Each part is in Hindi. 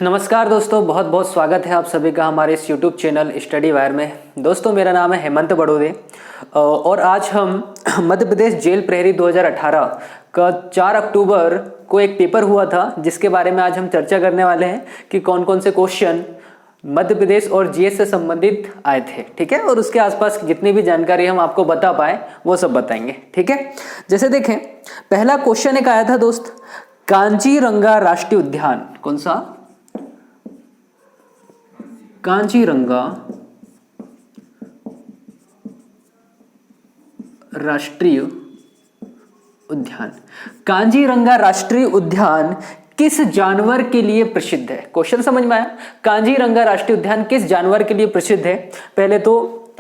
नमस्कार दोस्तों, बहुत बहुत स्वागत है आप सभी का हमारे इस YouTube चैनल स्टडी वायर में। दोस्तों मेरा नाम है हेमंत बड़ोदे और आज हम मध्य प्रदेश जेल प्रहरी 2018 का 4 अक्टूबर को एक पेपर हुआ था जिसके बारे में आज हम चर्चा करने वाले हैं कि कौन कौन से क्वेश्चन मध्य प्रदेश और जीएस से संबंधित आए थे। ठीक है, और उसके आसपास जितनी भी जानकारी हम आपको बता पाए वो सब बताएंगे। ठीक है, जैसे देखें पहला क्वेश्चन एक आया था दोस्त, कांजीरंगा राष्ट्रीय उद्यान। कौन सा? कांजीरंगा राष्ट्रीय उद्यान। कांजीरंगा राष्ट्रीय उद्यान किस जानवर के लिए प्रसिद्ध है? क्वेश्चन समझ में आया? कांजीरंगा राष्ट्रीय उद्यान किस जानवर के लिए प्रसिद्ध है? पहले तो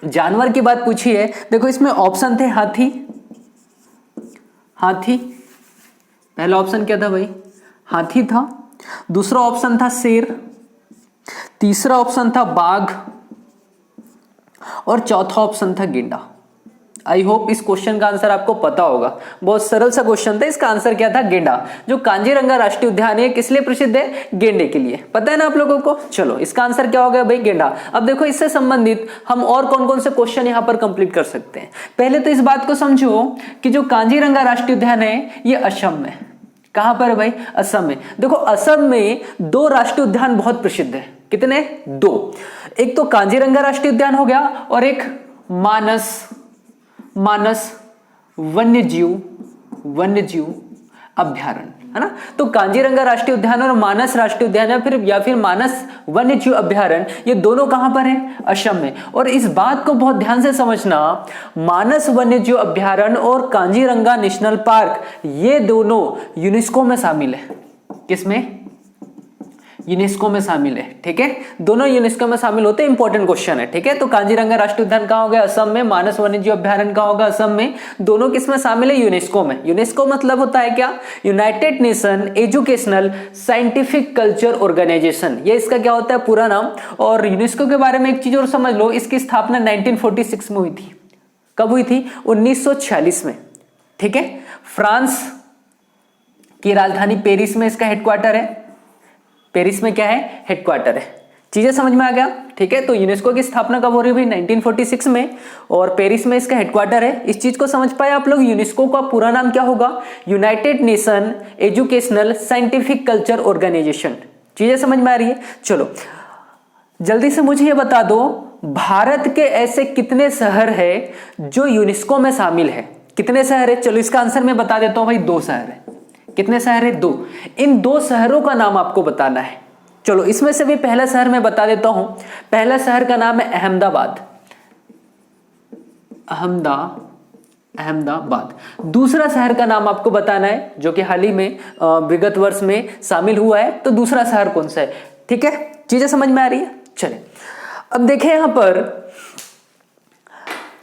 जानवर की बात पूछी है। देखो इसमें ऑप्शन थे हाथी, पहला ऑप्शन क्या था भाई? हाथी था। दूसरा ऑप्शन था शेर, तीसरा ऑप्शन था बाघ और चौथा ऑप्शन था गेंडा। आई होप इस क्वेश्चन का आंसर आपको पता होगा। बहुत सरल सा क्वेश्चन था। इसका आंसर क्या था? गेंडा। जो कांजीरंगा राष्ट्रीय उद्यान है किस लिए प्रसिद्ध है? गेंडे के लिए। पता है ना आप लोगों को? चलो इसका आंसर क्या हो गया भाई? गेंडा। अब देखो इससे संबंधित हम और कौन कौन से क्वेश्चन यहां पर कंप्लीट कर सकते हैं। पहले तो इस बात को समझो कि जो कांजीरंगा राष्ट्रीय उद्यान है ये असम में। कहां पर है भाई? असम में। देखो असम में 2 राष्ट्रीय उद्यान बहुत प्रसिद्ध है। कितने? 2। एक तो कांजीरंगा राष्ट्रीय उद्यान हो गया और एक मानस वन्यजीव अभ्यारण्य, है ना। तो कांजीरंगा राष्ट्रीय उद्यान और मानस राष्ट्रीय उद्यान या फिर मानस वन्यजीव अभ्यारण्य, ये दोनों कहां पर है? असम में। और इस बात को बहुत ध्यान से समझना, मानस वन्यजीव अभ्यारण्य और कांजीरंगा नेशनल पार्क ये दोनों यूनेस्को में शामिल है। किसमें? यूनेस्को में शामिल है। ठीक है, दोनों यूनेस्को में शामिल होते हैं। इंपॉर्टेंट क्वेश्चन है। ठीक है, तो कांजीरंगा राष्ट्रीय उद्यान कहां हो गया? असम में। मानस वन्यजीव अभ्यारण्य कहां होगा? असम में। दोनों किसमें शामिल है? यूनेस्को में। यूनेस्को मतलब होता है क्या? United Nation Educational Scientific Culture Organization, ये इसका क्या होता है? पूरा नाम। और यूनेस्को के बारे में एक चीज और समझ लो, इसकी स्थापना 1946 में हुई थी। कब हुई थी? 1946 में। ठीक है, फ्रांस की राजधानी पेरिस में इसका हेडक्वार्टर है। पेरिस में क्या है? हेडक्वार्टर है। चीजें समझ में आ गया? ठीक है, तो यूनेस्को की स्थापना कब हो रही है भाई? 1946 में, और पेरिस में इसका हेडक्वार्टर है। इस चीज को समझ पाए आप लोग? यूनेस्को का पूरा नाम क्या होगा? United Nation Educational Scientific Culture Organization. चीजें समझ में आ रही है? चलो जल्दी से मुझे ये बता दो, भारत के ऐसे कितने शहर है जो यूनेस्को में शामिल है? कितने शहर है? चलो इसका आंसर मैं बता देता हूं भाई, 2 शहर है। कितने शहर है? 2। इन 2 शहरों का नाम आपको बताना है। चलो इसमें से भी पहला शहर मैं बता देता हूं। पहला शहर का नाम है अहमदाबाद। अहमदाबाद। दूसरा शहर का नाम आपको बताना है जो कि हाल ही में विगत वर्ष में शामिल हुआ है। तो दूसरा शहर कौन सा है? ठीक है, चीजें समझ में आ रही है? चले अब देखें यहां पर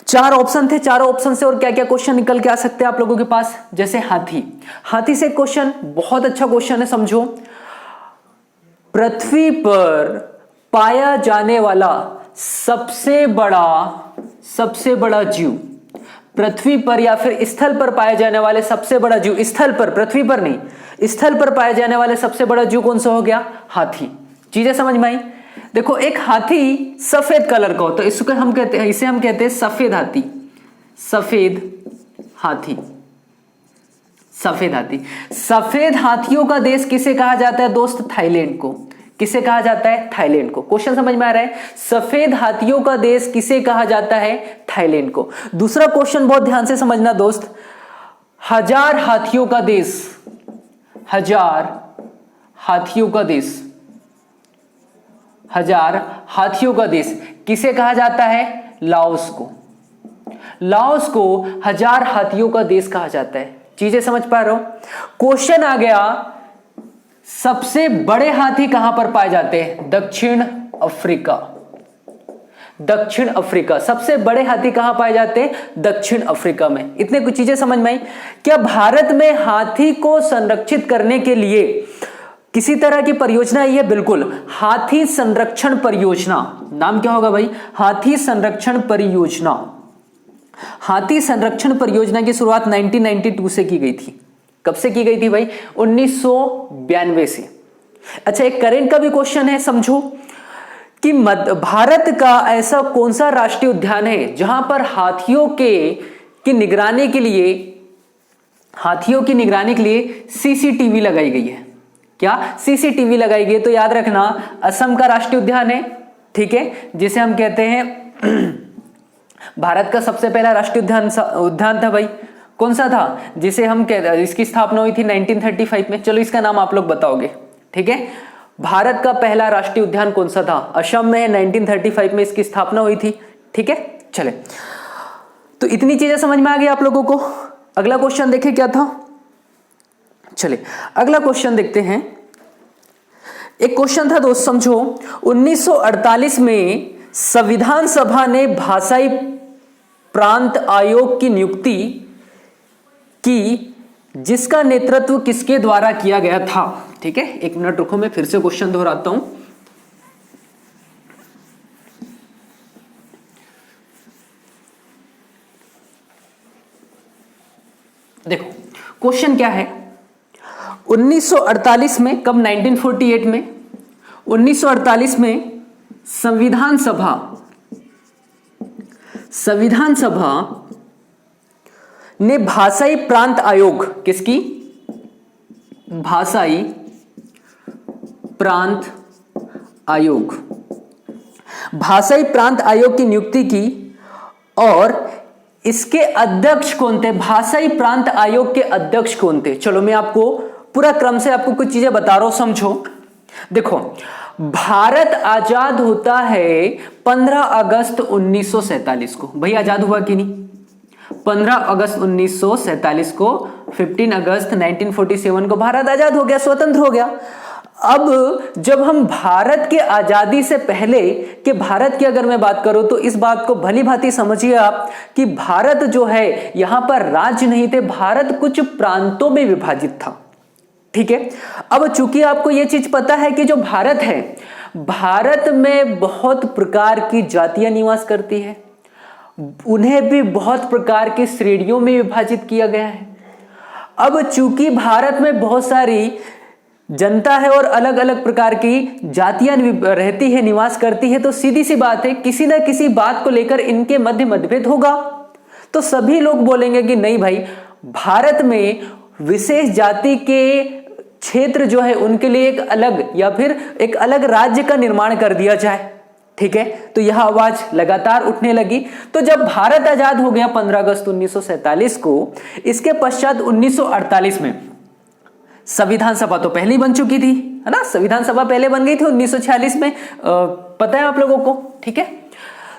4 ऑप्शन थे। 4 ऑप्शन से और क्या क्या क्वेश्चन निकल के आ सकते हैं आप लोगों के पास? जैसे हाथी से क्वेश्चन, बहुत अच्छा क्वेश्चन है। समझो, पृथ्वी पर पाया जाने वाला सबसे बड़ा जीव, पृथ्वी पर या फिर स्थल पर पाए जाने वाले सबसे बड़ा जीव, स्थल पर, पृथ्वी पर नहीं, स्थल पर पाए जाने वाले सबसे बड़ा जीव कौन सा हो गया? हाथी। चीजें समझ में आई? देखो एक हाथी सफेद कलर का होता है, इसे हम कहते हैं सफेद हाथी। सफेद हाथियों का देश किसे कहा जाता है दोस्त? थाईलैंड को। किसे कहा जाता है? थाईलैंड को। क्वेश्चन समझ में आ रहा है? सफेद हाथियों का देश किसे कहा जाता है? थाईलैंड को। दूसरा क्वेश्चन बहुत ध्यान से समझना दोस्त, 1000 हाथियों का देश, 1000 हाथियों का देश किसे कहा जाता है? लाओस को। 1000 हाथियों का देश कहा जाता है। चीजें समझ पा रहे हो? क्वेश्चन आ गया, सबसे बड़े हाथी कहां पर पाए जाते हैं? दक्षिण अफ्रीका। सबसे बड़े हाथी कहां पाए जाते हैं? दक्षिण अफ्रीका में। इतने कुछ चीजें समझ में आई? क्या भारत में हाथी को संरक्षित करने के लिए किसी तरह की परियोजना है? बिल्कुल, हाथी संरक्षण परियोजना। नाम क्या होगा भाई? हाथी संरक्षण परियोजना। हाथी संरक्षण परियोजना की शुरुआत 1992 से की गई थी। कब से की गई थी भाई? 1992 से। अच्छा, एक करेंट का भी क्वेश्चन है, समझो कि भारत का ऐसा कौन सा राष्ट्रीय उद्यान है जहां पर हाथियों की निगरानी के लिए सीसीटीवी लगाई गई है। क्या सीसीटीवी लगाई गई है? तो याद रखना, असम का राष्ट्रीय उद्यान है, ठीक है, जिसे हम कहते हैं भारत का सबसे पहला राष्ट्रीय उद्यान था भाई, कौन सा था, जिसे हम कहते, इसकी स्थापना हुई थी 1935 में। चलो इसका नाम आप लोग बताओगे, ठीक है। भारत का पहला राष्ट्रीय उद्यान कौन सा था? असम में 1935 में इसकी स्थापना हुई थी, ठीक है। चले, तो इतनी चीजें समझ में आ गई आप लोगों को। अगला क्वेश्चन देखें क्या था। चले अगला क्वेश्चन देखते हैं। एक क्वेश्चन था दोस्त, समझो 1948 में संविधान सभा ने भाषाई प्रांत आयोग की नियुक्ति की, जिसका नेतृत्व किसके द्वारा किया गया था? ठीक है, एक मिनट रुको, मैं फिर से क्वेश्चन दोहराता हूं। देखो क्वेश्चन क्या है, 1948 में, कब? 1948 में, 1948 में संविधान सभा ने भाषाई प्रांत आयोग, किसकी? भाषाई प्रांत आयोग की नियुक्ति की, और इसके अध्यक्ष कौन थे? भाषाई प्रांत आयोग के अध्यक्ष कौन थे? चलो मैं आपको पूरा क्रम से आपको कुछ चीजें बता रहा हूं, समझो। देखो, भारत आजाद होता है 15 अगस्त 1947 को। भाई आजाद हुआ कि नहीं? 15 अगस्त 1947 को, 15 अगस्त 1947 को भारत आजाद हो गया, स्वतंत्र हो गया। अब जब हम भारत के आजादी से पहले के भारत की अगर मैं बात करूं, तो इस बात को भली भांति समझिए आप कि भारत जो है यहां पर राज्य नहीं थे, भारत कुछ प्रांतों में विभाजित था, ठीक है। अब चूंकि आपको यह चीज पता है कि जो भारत है, भारत में बहुत प्रकार की जातियां निवास करती है, उन्हें भी बहुत प्रकार की श्रेणियों में विभाजित किया गया है। अब चूंकि भारत में बहुत सारी जनता है और अलग अलग प्रकार की जातियां रहती है, निवास करती है, तो सीधी सी बात है किसी ना किसी बात को लेकर इनके मध्य मतभेद होगा। तो सभी लोग बोलेंगे कि नहीं भाई, भारत में विशेष जाति के क्षेत्र जो है उनके लिए एक अलग या फिर एक अलग राज्य का निर्माण कर दिया जाए, ठीक है। तो यह आवाज लगातार उठने लगी। तो जब भारत आजाद हो गया 15 अगस्त 1947 को, इसके पश्चात 1948 में संविधान सभा तो पहले ही बन चुकी थी, है ना। संविधान सभा पहले बन गई थी 1946 में, पता है आप लोगों को, ठीक है।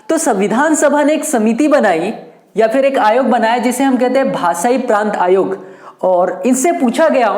तो संविधान सभा ने एक समिति बनाई या फिर एक आयोग बनाया जिसे हम कहते हैं भाषाई प्रांत आयोग, और इनसे पूछा गया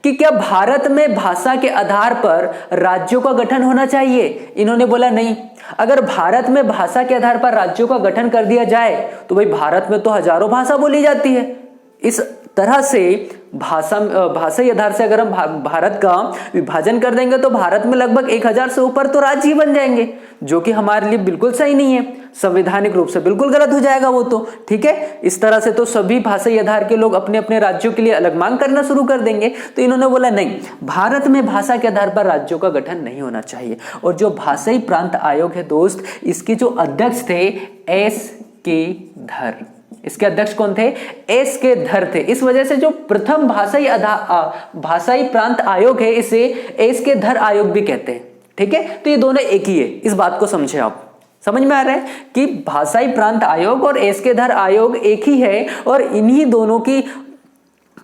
कि क्या भारत में भाषा के आधार पर राज्यों का गठन होना चाहिए? इन्होंने बोला नहीं। अगर भारत में भाषा के आधार पर राज्यों का गठन कर दिया जाए तो भाई भारत में तो हजारों भाषा बोली जाती है, इस तरह से भाषाई आधार से अगर हम भारत का विभाजन कर देंगे तो भारत में लगभग 1000 से ऊपर तो राज्य ही बन जाएंगे, जो कि हमारे लिए बिल्कुल सही नहीं है, संवैधानिक रूप से बिल्कुल गलत हो जाएगा वो तो, ठीक है। इस तरह से तो सभी भाषाई आधार के लोग अपने अपने राज्यों के लिए अलग मांग करना शुरू कर देंगे। तो इन्होंने बोला नहीं, भारत में भाषा के आधार पर राज्यों का गठन नहीं होना चाहिए। और जो भाषाई प्रांत आयोग है दोस्त, इसके जो अध्यक्ष थे S.K. धर, इसके अध्यक्ष कौन थे? S.K. धर थे। इस वजह से जो प्रथम भाषाई प्रांत आयोग है, इसे S.K. धर आयोग भी कहते हैं, ठीक है। तो ये दोनों एक ही है, इस बात को समझे आप। समझ में आ रहा है कि भाषाई प्रांत आयोग और S.K. धर आयोग एक ही है, और इन्हीं दोनों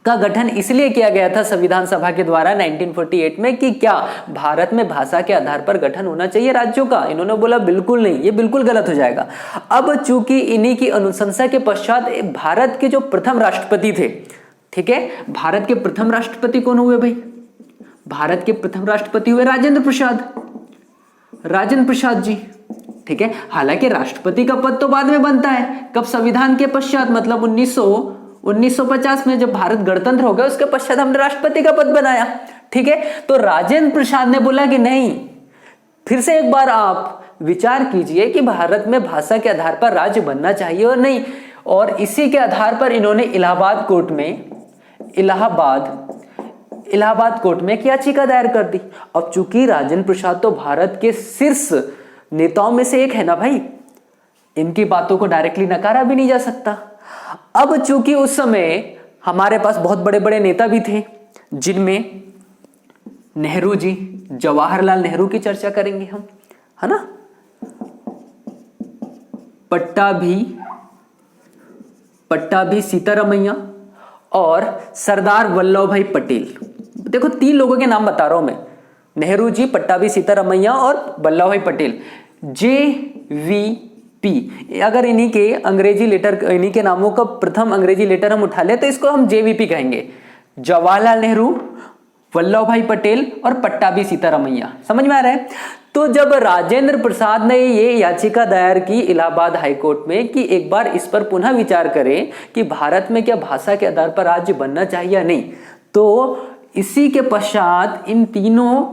का गठन इसलिए किया गया था संविधान सभा के द्वारा 1948 में कि क्या भारत में भाषा के आधार पर गठन होना चाहिए राज्यों का? इन्होंने बोला बिल्कुल नहीं, ये बिल्कुल गलत हो जाएगा। अब चूंकि इन्हीं की अनुशंसा के पश्चात भारत के जो प्रथम राष्ट्रपति थे, ठीक है, भारत के प्रथम राष्ट्रपति कौन हुए भाई? भारत के प्रथम राष्ट्रपति हुए राजेंद्र प्रसाद जी, ठीक है। हालांकि राष्ट्रपति का पद तो बाद में बनता है, कब? संविधान के पश्चात, मतलब 1950 में जब भारत गणतंत्र हो गया, उसके पश्चात हमने राष्ट्रपति का पद बनाया, ठीक है। तो राजेंद्र प्रसाद ने बोला कि नहीं, फिर से एक बार आप विचार कीजिए कि भारत में भाषा के आधार पर राज्य बनना चाहिए और नहीं। और इसी के आधार पर इन्होंने इलाहाबाद इलाहाबाद कोर्ट में एक याचिका दायर कर दी। अब चूंकि राजेंद्र प्रसाद तो भारत के शीर्ष नेताओं में से एक है ना भाई, इनकी बातों को डायरेक्टली नकारा भी नहीं जा सकता। अब चूंकि उस समय हमारे पास बहुत बड़े बड़े नेता भी थे, जिनमें नेहरू जी, जवाहरलाल नेहरू की चर्चा करेंगे हम, है ना, पट्टाभी सीतारामैया और सरदार वल्लभ भाई पटेल। देखो 3 लोगों के नाम बता रहा हूं मैं, नेहरू जी, पट्टाभी सीतारामैया और वल्लभ भाई पटेल। JVP, अगर इन्हीं के अंग्रेजी लेटर, इन्हीं के नामों का प्रथम अंग्रेजी लेटर हम उठा ले तो इसको हम JVP कहेंगे, जवाहरलाल नेहरू, वल्लभ भाई पटेल और पट्टाभी सीतारामैया। समझ में आ रहा है? तो जब राजेंद्र प्रसाद ने ये याचिका दायर की इलाहाबाद हाईकोर्ट में कि एक बार इस पर पुनः विचार करें कि भारत में क्या भाषा के आधार पर राज्य बनना चाहिए या नहीं, तो इसी के पश्चात इन तीनों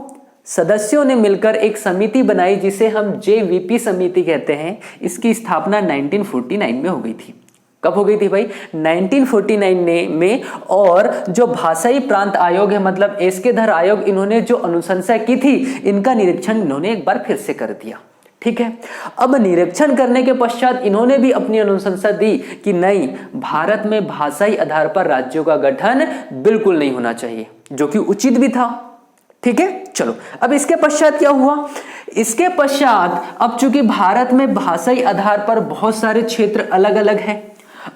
सदस्यों ने मिलकर एक समिति बनाई जिसे हम JVP समिति कहते हैं। इसकी स्थापना 1949 में हो गई थी। कब हो गई थी भाई? 1949 में। और जो भाषाई प्रांत आयोग है, मतलब एसके धर आयोग, इन्होंने जो अनुशंसा की थी, इनका निरीक्षण इन्होंने एक बार फिर से कर दिया। ठीक है, अब निरीक्षण करने के पश्चात इन्होंने भी अपनी अनुशंसा दी कि नहीं, भारत में भाषाई आधार पर राज्यों का गठन बिल्कुल नहीं होना चाहिए, जो कि उचित भी था। ठीक है, चलो अब इसके पश्चात क्या हुआ? इसके पश्चात अब चूंकि भारत में भाषाई आधार पर बहुत सारे क्षेत्र अलग अलग हैं,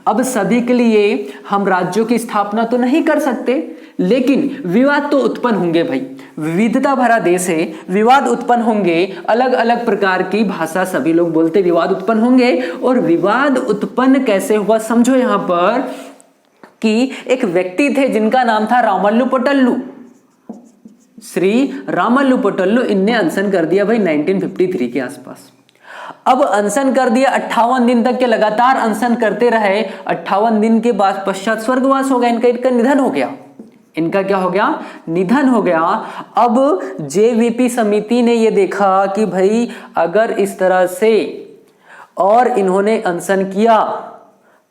अब सभी के लिए हम राज्यों की स्थापना तो नहीं कर सकते, लेकिन विवाद तो उत्पन्न होंगे भाई। विविधता भरा देश है, विवाद उत्पन्न होंगे, अलग अलग प्रकार की भाषा सभी लोग बोलते, विवाद उत्पन्न होंगे। और विवाद उत्पन्न कैसे हुआ समझो यहां पर कि एक व्यक्ति थे जिनका नाम था रामल्लु पटल्लु, श्री रामल्लु पटल्लु। इनने अनशन कर दिया भाई 1953 के आसपास। अब अनशन कर दिया, 58 दिन तक के लगातार अनशन करते रहे। 58 दिन के बाद पश्चात स्वर्गवास हो गया इनका निधन हो गया। इनका क्या हो गया? निधन हो गया। अब JVP समिति ने ये देखा कि भाई अगर इस तरह से और इन्होंने अनशन किया,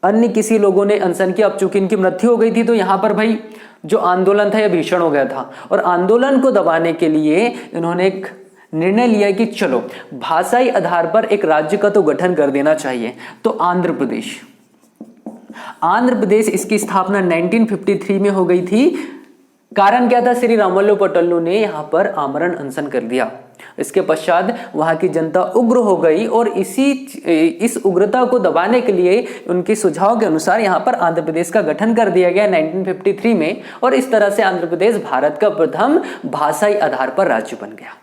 अन्य किसी लोगों ने अनशन किया, अब चूंकि इनकी मृत्यु हो गई थी तो यहां पर भाई जो आंदोलन था यह भीषण हो गया था। और आंदोलन को दबाने के लिए इन्होंने एक निर्णय लिया कि चलो भाषाई आधार पर एक राज्य का तो गठन कर देना चाहिए। तो आंध्र प्रदेश इसकी स्थापना 1953 में हो गई थी। कारण क्या था? श्री रामल्लु पटल्लु ने यहां पर आमरण अनशन कर दिया। इसके पश्चात वहां की जनता उग्र हो गई और इस उग्रता को दबाने के लिए उनके सुझाव के अनुसार यहां पर आंध्र प्रदेश का गठन कर दिया गया 1953 में। और इस तरह से आंध्र प्रदेश भारत का प्रथम भाषाई आधार पर राज्य बन गया।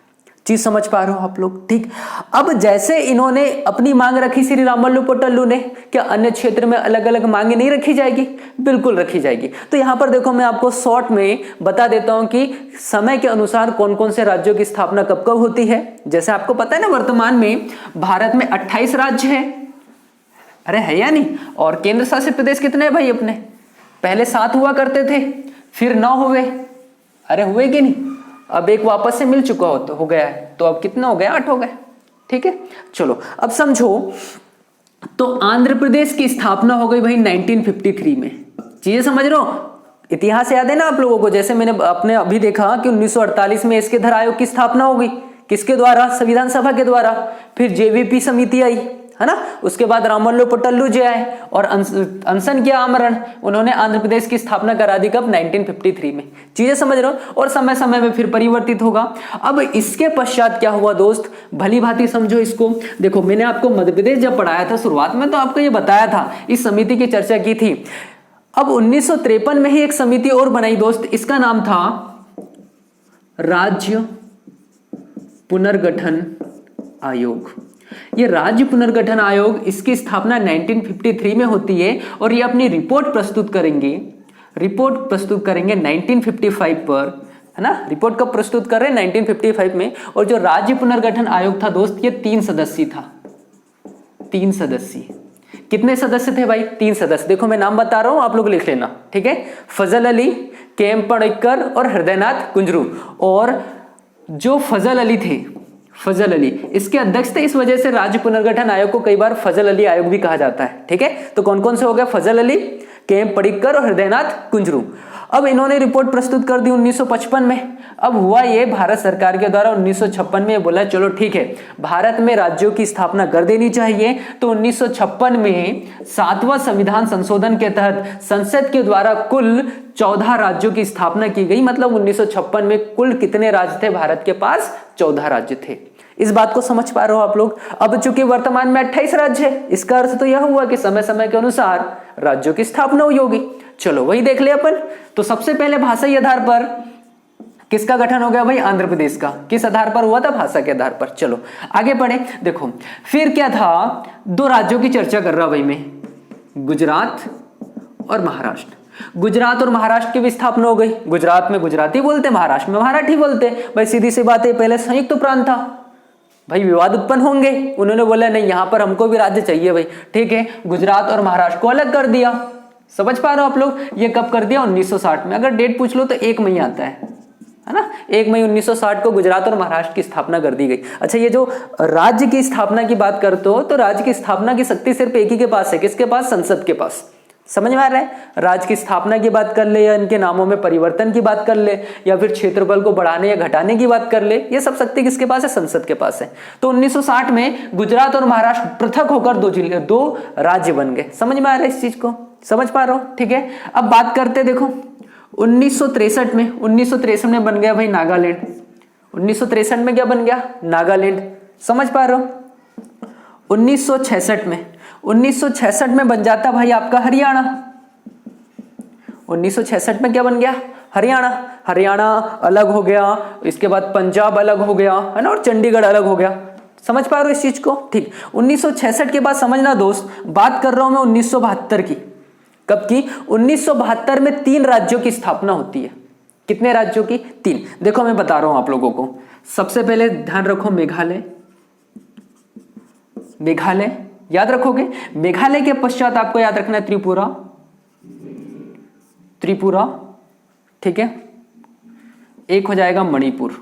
चीज समझ पा रहे हो आप लोग? ठीक। अब जैसे इन्होंने अपनी मांग रखी श्री रामल्लु पटल्लु ने, क्या अन्य क्षेत्र में अलग अलग मांगे नहीं रखी जाएगी? बिल्कुल रखी जाएगी। तो यहां पर देखो मैं आपको शॉर्ट में बता देता हूं कि समय के अनुसार कौन कौन से राज्यों की स्थापना कब कब होती है। जैसे आपको पता है ना, वर्तमान में भारत में 28 राज्य है। अरे है या नहीं? और केंद्र शासित प्रदेश कितने हैं भाई अपने? पहले 7 हुआ करते थे, फिर 9 हुए। अरे हुए कि नहीं? अब एक वापस से मिल चुका हो गया है, तो अब कितना हो गया? 8 हो गए। ठीक है, चलो अब समझो। तो आंध्र प्रदेश की स्थापना हो गई भाई 1953 में। चीजें समझ रहे हो? इतिहास याद है ना आप लोगों को? जैसे मैंने अपने अभी देखा कि 1948 में एसके धर आयोग की स्थापना हो गई। किसके द्वारा? संविधान सभा के द्वारा। फिर JVP समिति आई, है ना। उसके बाद रामल्लु पटल्लु जी आए और अनशन किया, आमरण। उन्होंने आंध्र प्रदेश की स्थापना करा दी कब? 1953 में। चीजें समझ रहे हो? और समय समय में फिर परिवर्तित होगा। अब इसके पश्चात क्या हुआ दोस्त, भली भांति समझो इसको। देखो मैंने आपको मध्य प्रदेश जब पढ़ाया था शुरुआत में, तो आपको ये बताया था, इस समिति की चर्चा की थी। अब 1953 में ही एक समिति और बनाई दोस्त, इसका नाम था राज्य पुनर्गठन आयोग। ये राज्य पुनर्गठन आयोग, इसकी स्थापना 1953 में होती है और ये अपनी रिपोर्ट प्रस्तुत करेंगे 1955 पर, है ना। रिपोर्ट कब प्रस्तुत कर रहे हैं? 1955 में। और जो राज्य पुनर्गठन आयोग था दोस्त, ये 3 सदस्यीय था। 3 सदस्यीय। कितने सदस्य थे भाई? 3 सदस्य। देखो मैं नाम बता रहा हूं, आप लोग लिख लेना, ठीक है। फजल अली, KM पणिक्कर और हृदयनाथ कुंजरू। और जो फजल अली थे, फजल अली इसके अध्यक्ष थे। इस वजह से राज्य पुनर्गठन आयोग को कई बार फजल अली आयोग भी कहा जाता है, ठीक है। तो कौन कौन से हो गए? फजल अली, KM पणिक्कर और हृदयनाथ कुंजरू। अब इन्होंने रिपोर्ट प्रस्तुत कर दी 1955 में। अब हुआ ये, भारत सरकार के द्वारा 1956 में बोला चलो ठीक है, भारत में राज्यों की स्थापना कर देनी चाहिए। तो 1956 में 7वां संविधान संशोधन के तहत संसद के द्वारा कुल 14 राज्यों की स्थापना की गई। मतलब 1956 में कुल कितने राज्य थे भारत के पास? 14 राज्य थे। इस बात को समझ पा रहे हो आप लोग? अब चूंकि वर्तमान में 28 राज्य है, इसका अर्थ तो यह हुआ कि समय समय के अनुसार राज्यों की स्थापना हुई होगी। चलो वही देख ले अपन। तो सबसे पहले भाषाई आधार पर किसका गठन हो गया भाई? आंध्र प्रदेश का। किस आधार पर हुआ था? भाषा के आधार पर। चलो आगे बढ़े। देखो फिर क्या था, 2 राज्यों की चर्चा कर रहा भाई मैं, गुजरात और महाराष्ट्र। गुजरात और महाराष्ट्र की भी स्थापना हो गई। गुजरात में गुजराती बोलते, महाराष्ट्र में मराठी बोलते। भाई सीधी सी बात है, पहले संयुक्त प्रांत था भाई, विवाद उत्पन्न होंगे। उन्होंने बोला नहीं, यहां पर हमको भी राज्य चाहिए भाई। ठीक है, गुजरात और महाराष्ट्र को अलग कर दिया। समझ पा रहे हो आप लोग? ये कब कर दिया? 1960 में। अगर डेट पूछ लो तो 1 मई आता है ना। 1 मई 1960 को गुजरात और महाराष्ट्र की स्थापना कर दी गई। अच्छा, ये जो राज्य की स्थापना की बात करते हो, तो राज्य की स्थापना की शक्ति सिर्फ एक ही के पास है। किसके पास? संसद के पास। समझ में आ रहा है? राज्य की स्थापना की बात कर ले, या इनके नामों में परिवर्तन की बात कर ले, या फिर क्षेत्रफल को बढ़ाने या घटाने की बात कर ले, ये सब शक्ति किसके पास है? संसद के पास है। तो 1960 में गुजरात और महाराष्ट्र पृथक होकर 2 राज्य बन गए। समझ में आ रहा है इस चीज को? समझ पा रहे हो? ठीक है, अब बात करते, देखो 1963 में बन गया भाई नागालैंड। 1963 में क्या बन गया? नागालैंड। समझ पा रहे हो? 1966 में बन जाता भाई आपका हरियाणा। 1966 में क्या बन गया? हरियाणा। हरियाणा अलग हो गया, इसके बाद पंजाब अलग हो गया, है ना, और चंडीगढ़ अलग हो गया। समझ पा रहे हो इस चीज को? ठीक। 1966 के बाद समझना दोस्त, बात कर रहा हूं मैं 1972 की। कब की? 1972 में 3 राज्यों की स्थापना होती है। कितने राज्यों की? 3। देखो मैं बता रहा हूं आप लोगों को। सबसे पहले ध्यान रखो, मेघालय। मेघालय याद रखोगे। मेघालय के पश्चात आपको याद रखना है त्रिपुरा। त्रिपुरा, ठीक है। एक हो जाएगा मणिपुर।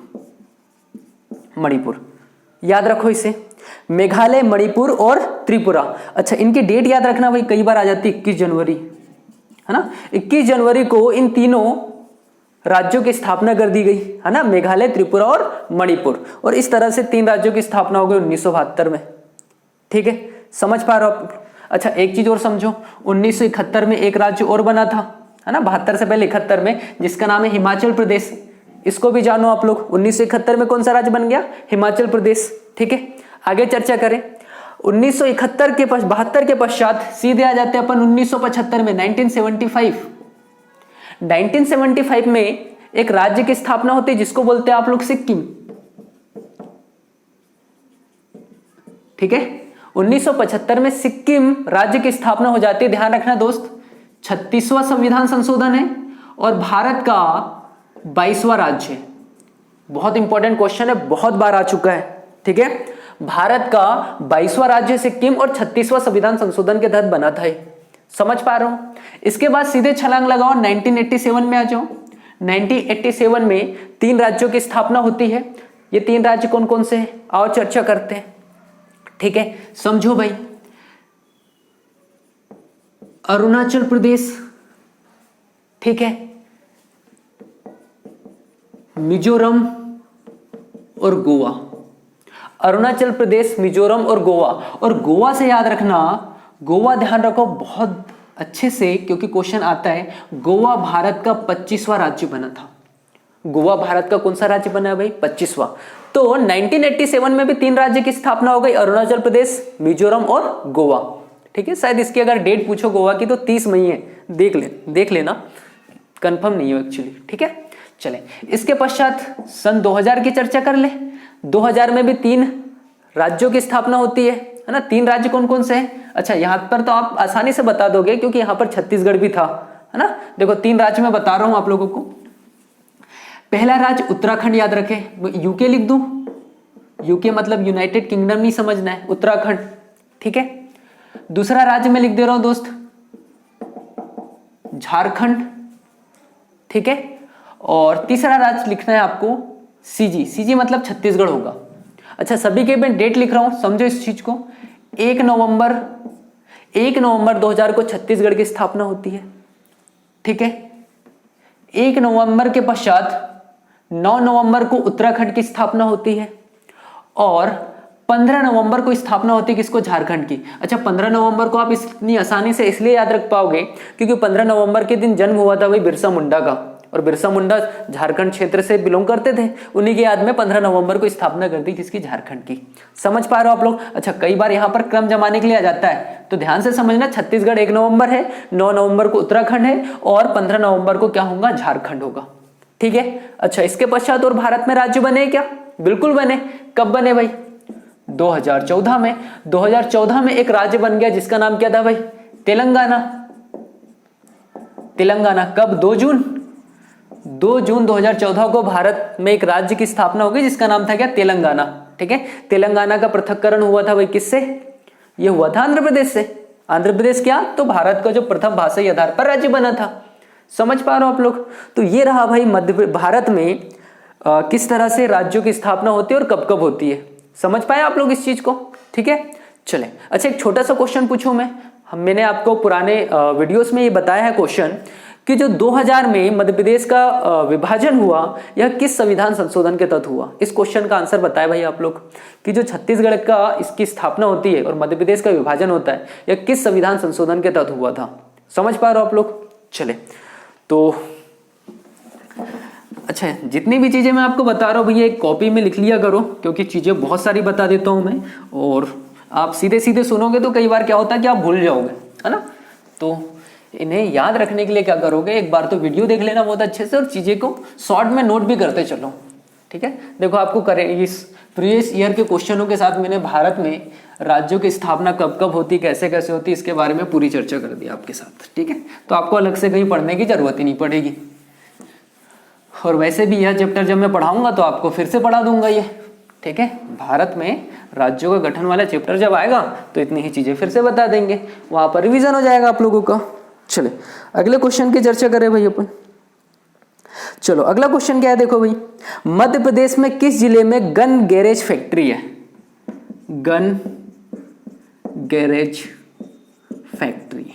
मणिपुर याद रखो इसे। मेघालय, मणिपुर और त्रिपुरा। अच्छा, इनकी डेट याद रखना भाई, कई बार आ जाती 21 जनवरी, है ना। 21 जनवरी को इन तीनों राज्यों की स्थापना कर दी गई, है ना, मेघालय, त्रिपुरा और मणिपुर। और इस तरह से 3 राज्यों की स्थापना हो गई 1972 में। ठीक है, समझ पा रहे हो आप? अच्छा, एक चीज और समझो, 1971 में एक राज्य और बना था, है ना, 72 से पहले 71 में, जिसका नाम है हिमाचल प्रदेश। इसको भी जानो आप लोग। 1971 में कौन सा राज्य बन गया? हिमाचल प्रदेश। ठीक है, आगे चर्चा करें। 1971 के 72 के पश्चात सीधे आ जाते हैं अपन 1975 में, 1975 में एक राज्य की स्थापना होती है जिसको बोलते हैं आप लोग सिक्किम। ठीक है, 1975 में सिक्किम राज्य की स्थापना हो जाती है। ध्यान रखना दोस्त, 36वां संविधान संशोधन है और भारत का 22वां राज्य है। बहुत इंपॉर्टेंट क्वेश्चन है, बहुत बार आ चुका है। ठीक है, भारत का 22वां राज्य सिक्किम और 36वां संविधान संशोधन के तहत बना था। समझ पा रहा हूं? इसके बाद सीधे छलांग लगाओ, 1987 में आ जाओ। 1987 में 3 राज्यों की स्थापना होती है। ये 3 राज्य कौन कौन से हैं? आओ चर्चा करते हैं। ठीक है, समझो भाई। अरुणाचल प्रदेश, ठीक है, मिजोरम और गोवा। अरुणाचल प्रदेश, मिजोरम और गोवा। और गोवा से याद रखना, गोवा ध्यान रखो बहुत अच्छे से, क्योंकि क्वेश्चन आता है। गोवा भारत का 25वां राज्य बना था। गोवा भारत का कौन सा राज्य बना है भाई? 25वां। तो 1987 में भी 3 राज्य की स्थापना हो गई, अरुणाचल प्रदेश, मिजोरम और गोवा। ठीक है, शायद इसकी अगर डेट पूछो गोवा की तो 30 मई है। देख लेना, कंफर्म नहीं हो एक्चुअली। ठीक है, चले इसके पश्चात सन 2000 की चर्चा कर ले। 2000 में भी 3 राज्यों की स्थापना होती है ना। 3 राज्य कौन कौन से हैं? अच्छा, यहां पर तो आप आसानी से बता दोगे क्योंकि यहां पर छत्तीसगढ़ भी था, है ना। देखो 3 राज्य मैं बता रहा हूं आप लोगों को। पहला राज्य उत्तराखंड, याद रखें। यूके लिख दूं? यूके मतलब यूनाइटेड किंगडम नहीं समझना है, उत्तराखंड। ठीक है, दूसरा राज्य मैं लिख दे रहा हूं दोस्त, झारखंड। ठीक है, और तीसरा राज्य लिखना है आपको सीजी। सीजी मतलब छत्तीसगढ़ होगा। अच्छा, सभी के मैं डेट लिख रहा हूं, समझो इस चीज को। 1 नवंबर 2000 को छत्तीसगढ़ की स्थापना होती है। ठीक है, 1 नवंबर के पश्चात 9 नवंबर को उत्तराखंड की स्थापना होती है और 15 नवंबर को स्थापना होती है किसको? झारखंड की। अच्छा, 15 नवंबर को आप इतनी आसानी से इसलिए याद रख पाओगे क्योंकि 15 नवंबर के दिन जन्म हुआ था वही बिरसा मुंडा का, और बिरसा मुंडा झारखंड क्षेत्र से बिलोंग करते थे। उन्हीं की याद में 15 नवंबर को स्थापना कर दी किसकी? झारखंड की। समझ पा रहे हो आप लोग? अच्छा, कई बार यहाँ पर क्रम जमाने के लिए आ जाता है, तो ध्यान से समझना। छत्तीसगढ़ 1 नवंबर है, 9 नवंबर को उत्तराखंड है और 15 नवंबर को क्या होगा? झारखंड होगा। ठीक है। अच्छा, इसके पश्चात और भारत में राज्य बने क्या? बिल्कुल बने। कब बने भाई? 2014 में। 2014 में एक राज्य बन गया जिसका नाम क्या था भाई? तेलंगाना। तेलंगाना कब? 2 जून 2014 को भारत में एक राज्य की स्थापना हो गई जिसका नाम था क्या? तेलंगाना। ठीक है। तेलंगाना का पृथक्करण हुआ था भाई किससे? ये हुआ था आंध्र प्रदेश से। आंध्र प्रदेश क्या? तो भारत का जो प्रथम भाषाई आधार पर राज्य बना था। समझ पा रहे हो आप लोग? तो ये रहा भाई भारत में किस तरह से राज्यों की स्थापना होती है और कब कब होती है। समझ पाए आप लोग इस चीज को? ठीक है, चले। अच्छा, एक छोटा सा क्वेश्चन पूछूं मैंने आपको पुराने वीडियोस में ये बताया है क्वेश्चन कि जो 2000 में मध्य प्रदेश का विभाजन हुआ यह किस संविधान संशोधन के तहत हुआ? इस क्वेश्चन का आंसर बताए भाई आप लोग कि जो छत्तीसगढ़ का इसकी स्थापना होती है और मध्य प्रदेश का विभाजन होता है यह किस संविधान संशोधन के तहत हुआ था? समझ पा रहे हो आप लोग? चले, तो अच्छा, जितनी भी चीजें मैं आपको बता रहा हूँ भैया एक कॉपी में लिख लिया करो क्योंकि चीजें बहुत सारी बता देता हूं मैं, और आप सीधे सीधे सुनोगे तो कई बार क्या होता है कि आप भूल जाओगे, है ना। तो इन्हें याद रखने के लिए क्या करोगे, एक बार तो वीडियो देख लेना बहुत अच्छे से और चीजें को शॉर्ट में नोट भी करते चलो। ठीक है, देखो आपको करें इस प्रीवियस ईयर के क्वेश्चनों के साथ मैंने भारत में राज्यों की स्थापना कब कब होती, कैसे कैसे होती, इसके बारे में पूरी चर्चा कर दी आपके साथ। ठीक है, तो आपको अलग से कहीं पढ़ने की जरूरत ही नहीं पड़ेगी। और वैसे भी यह चैप्टर जब मैं पढ़ाऊंगा तो आपको फिर से पढ़ा दूंगा ये। ठीक है, भारत में राज्यों का गठन वाला चैप्टर जब आएगा तो इतनी ही चीजें फिर से बता देंगे, वहां पर रिवीजन हो जाएगा आप लोगों का। चले अगले क्वेश्चन की चर्चा करें भाई अपन। चलो अगला क्वेश्चन क्या है, देखो भाई, मध्य प्रदेश में किस जिले में गन गैरेज फैक्ट्री है? Gun garage factory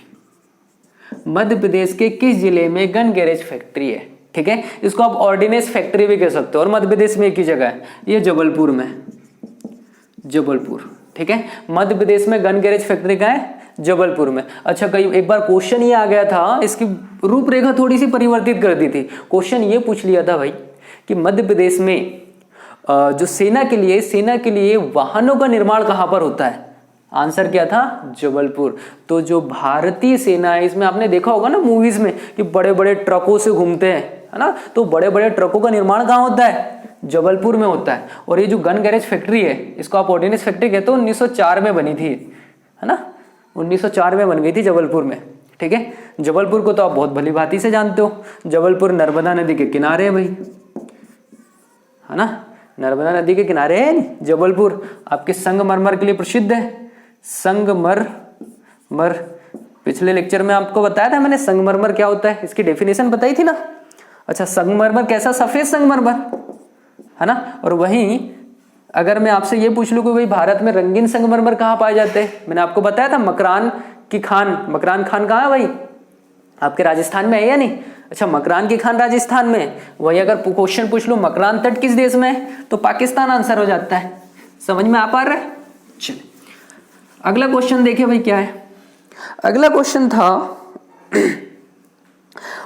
Madhya Pradesh के किस जिले में गन गैरेज फैक्ट्री है? ठीक है, इसको आप ऑर्डिनेंस फैक्ट्री भी कह सकते हो, और मध्य प्रदेश में एक ही जगह है, ये जबलपुर में, जबलपुर। ठीक है, मध्य प्रदेश में गन गैरेज फैक्ट्री कहाँ है? जबलपुर में। अच्छा, कई एक बार क्वेश्चन ये आ गया था, इसकी रूपरेखा थोड़ी सी परिवर्तित कर दी थी। क्वेश्चन ये पूछ लिया था भाई कि मध्य प्रदेश में जो सेना के लिए वाहनों का निर्माण कहाँ पर होता है? आंसर क्या था? जबलपुर। तो जो भारतीय सेना है इसमें आपने देखा होगा ना मूवीज में कि बड़े बड़े ट्रकों से घूमते हैं, है ना, तो बड़े बड़े ट्रकों का निर्माण कहाँ होता है? जबलपुर में होता है। और ये जो गन गैरेज फैक्ट्री है इसको आप ऑर्डिनेंस फैक्ट्री कहते हो, 1904 में बनी थी, है ना, 1904 में बन गई थी जबलपुर में। ठीक है, जबलपुर को तो आप बहुत भली भांति से जानते हो, जबलपुर नर्मदा नदी के किनारे है भाई, है ना, नर्मदा नदी के किनारे है जबलपुर। आपके संगमरमर के लिए प्रसिद्ध है, संगमरमर। पिछले लेक्चर में आपको बताया था मैंने संगमरमर क्या होता है, इसकी डेफिनेशन बताई थी ना। अच्छा, संगमरमर कैसा? सफेद संगमरमर, है ना। और वहीं अगर मैं आपसे ये पूछ लूं कि भाई भारत में रंगीन संगमरमर कहाँ पाए जाते हैं, मैंने आपको बताया था मकरान की खान। मकरान खान कहाँ है भाई? आपके राजस्थान में है या नहीं? अच्छा, मकरान की खान राजस्थान में। वही अगर क्वेश्चन पूछ लूं मकरान तट किस देश में है तो पाकिस्तान आंसर हो जाता है। समझ में आ पा रहा है? चलिए अगला क्वेश्चन देखिए भाई क्या है। अगला क्वेश्चन था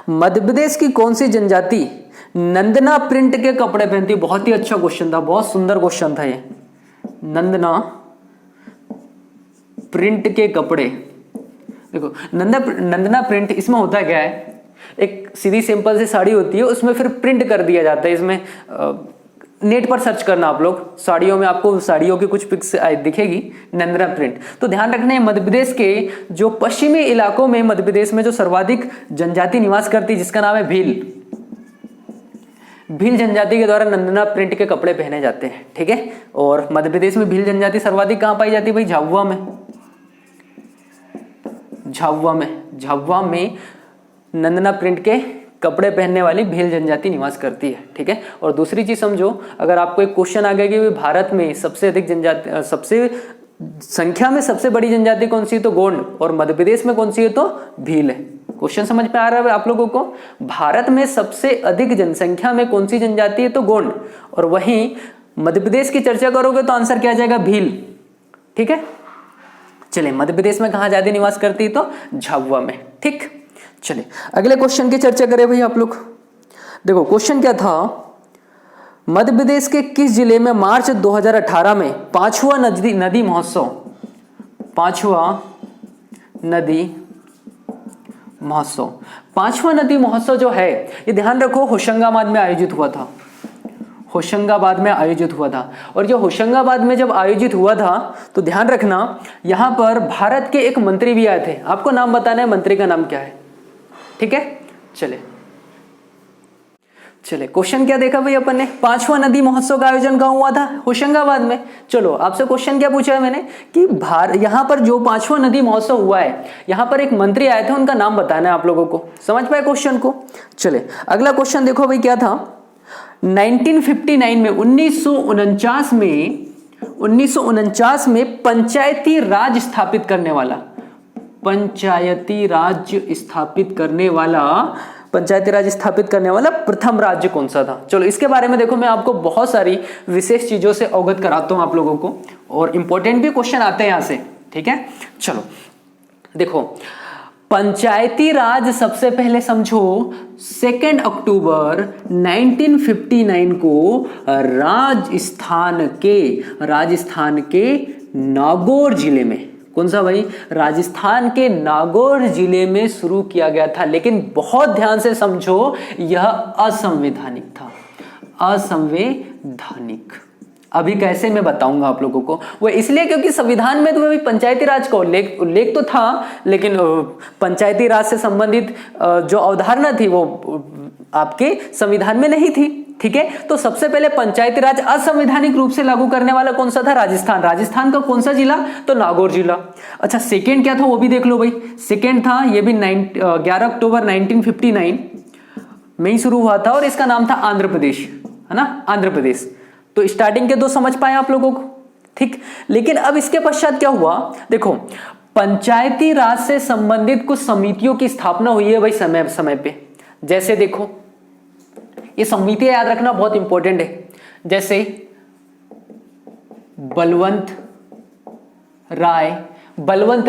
मध्य प्रदेश की कौन सी जनजाति नंदना प्रिंट के कपड़े पहनती? बहुत ही अच्छा क्वेश्चन था, बहुत सुंदर क्वेश्चन था ये। नंदना प्रिंट के कपड़े, देखो नंदना प्रिंट, इसमें होता क्या है, एक सीधी सिंपल सी साड़ी होती है उसमें फिर प्रिंट कर दिया जाता है। इसमें नेट पर सर्च करना आप लोग, साड़ियों में आपको साड़ियों की कुछ पिक्स दिखेगी, नंदना प्रिंट। तो ध्यान रखना है मध्य प्रदेश के जो पश्चिमी इलाकों में, मध्य प्रदेश में जो सर्वाधिक जनजाति निवास करती है जिसका नाम है भील जनजाति के द्वारा नंदना प्रिंट के कपड़े पहने जाते हैं। ठीक है, और मध्य प्रदेश में भील जनजाति सर्वाधिक कहां पाई जाती है भाई? झाबुआ में। झाबुआ में नंदना प्रिंट के कपड़े पहनने वाली भील जनजाति निवास करती है। ठीक है, और दूसरी चीज समझो, अगर आपको एक क्वेश्चन आ गया कि भारत में सबसे अधिक जनजाति, सबसे संख्या में सबसे बड़ी जनजाति कौन सी है तो गोंड, और मध्य प्रदेश में कौन सी है तो भील है। क्वेश्चन समझ में आ रहा है आप लोगों को? भारत में सबसे अधिक जनसंख्या में कौन सी जनजाति है? तो गोंड। और वहीं मध्य प्रदेश की चर्चा करोगे तो आंसर क्या आ जाएगा? भील। ठीक है, चलिए मध्य प्रदेश में कहां ज्यादा निवास करती है? तो झाबुआ में। ठीक, चलिए अगले क्वेश्चन की चर्चा करें भाई आप लोग। देखो क्वेश्चन क्या था, मध्य प्रदेश के किस जिले में मार्च 2018 में पांचवा नदी महोत्सव, पांचवा नदी महोत्सव जो है ये ध्यान रखो होशंगाबाद में आयोजित हुआ था। होशंगाबाद में आयोजित हुआ था। और जो होशंगाबाद में जब आयोजित हुआ था तो ध्यान रखना यहां पर भारत के एक मंत्री भी आए थे। आपको नाम बताना है, मंत्री का नाम क्या है? ठीक है, चले क्वेश्चन क्या देखा भाई अपन ने? पांचवा नदी महोत्सव का आयोजन कहां हुआ था? होशंगाबाद में। चलो आपसे क्वेश्चन क्या पूछा है मैंने कि यहां पर जो पांचवा नदी महोत्सव हुआ है यहां पर एक मंत्री आए थे, उनका नाम बताना है आप लोगों को। समझ पाए क्वेश्चन को? चले अगला क्वेश्चन देखो भाई क्या था, 1959 में 1949 में पंचायती राज स्थापित करने वाला प्रथम राज्य कौन सा था? चलो इसके बारे में देखो, मैं आपको बहुत सारी विशेष चीजों से अवगत कराता हूं आप लोगों को, और इंपॉर्टेंट भी क्वेश्चन आते हैं यहां से। ठीक है, चलो देखो पंचायती राज सबसे पहले समझो 2 अक्टूबर 1959 को राजस्थान के नागौर जिले में, कौन सा भाई? राजस्थान के नागौर जिले में शुरू किया गया था। लेकिन बहुत ध्यान से समझो, यह असंवैधानिक था, असंवैधानिक। अभी कैसे मैं बताऊंगा आप लोगों को। वो इसलिए क्योंकि संविधान में तो पंचायती राज का उल्लेख तो था, लेकिन पंचायती राज से संबंधित जो अवधारणा थी वो आपके संविधान में नहीं थी। ठीक है, तो सबसे पहले पंचायती राज असंवैधानिक रूप से लागू करने वाला कौन सा था? राजस्थान का कौन सा जिला? तो नागौर जिला। अच्छा, सेकेंड क्या था वो भी देख लो भाई। सेकेंड था ये भी 11 अक्टूबर 1959 में ही शुरू हुआ था, और इसका नाम था आंध्र प्रदेश, है ना, आंध्र प्रदेश। तो स्टार्टिंग के दो समझ पाए आप लोगों को? ठीक, लेकिन अब इसके पश्चात क्या हुआ? देखो पंचायती राज से संबंधित कुछ समितियों की स्थापना हुई है भाई समय पे। जैसे देखो ये समितियां याद रखना बहुत इंपॉर्टेंट है, जैसे बलवंत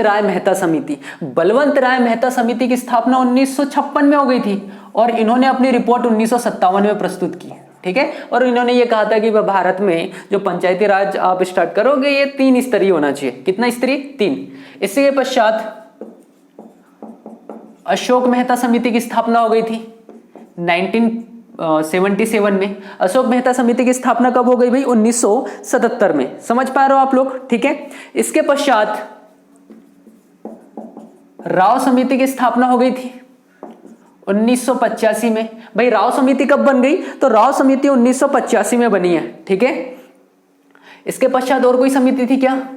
राय मेहता समिति। बलवंत राय मेहता समिति की स्थापना 1956 में हो गई थी, और इन्होंने अपनी रिपोर्ट 1957 में प्रस्तुत की। ठीक है, और इन्होंने ये कहा था कि भारत में जो पंचायती राज आप स्टार्ट करोगे ये 3 स्तरीय होना चाहिए। कितना स्तरीय? 3। इसके पश्चात अशोक मेहता समिति की स्थापना हो गई थी 1977 में। अशोक मेहता समिति की स्थापना कब हो गई भाई? 1977 में। समझ पा रहे हो आप लोग? ठीक है, इसके पश्चात राव समिति की स्थापना हो गई थी 1985 में। भाई राव समिति कब बन गई? तो राव समिति 1985 में बनी है। ठीक है, इसके पश्चात और कोई समिति थी क्या?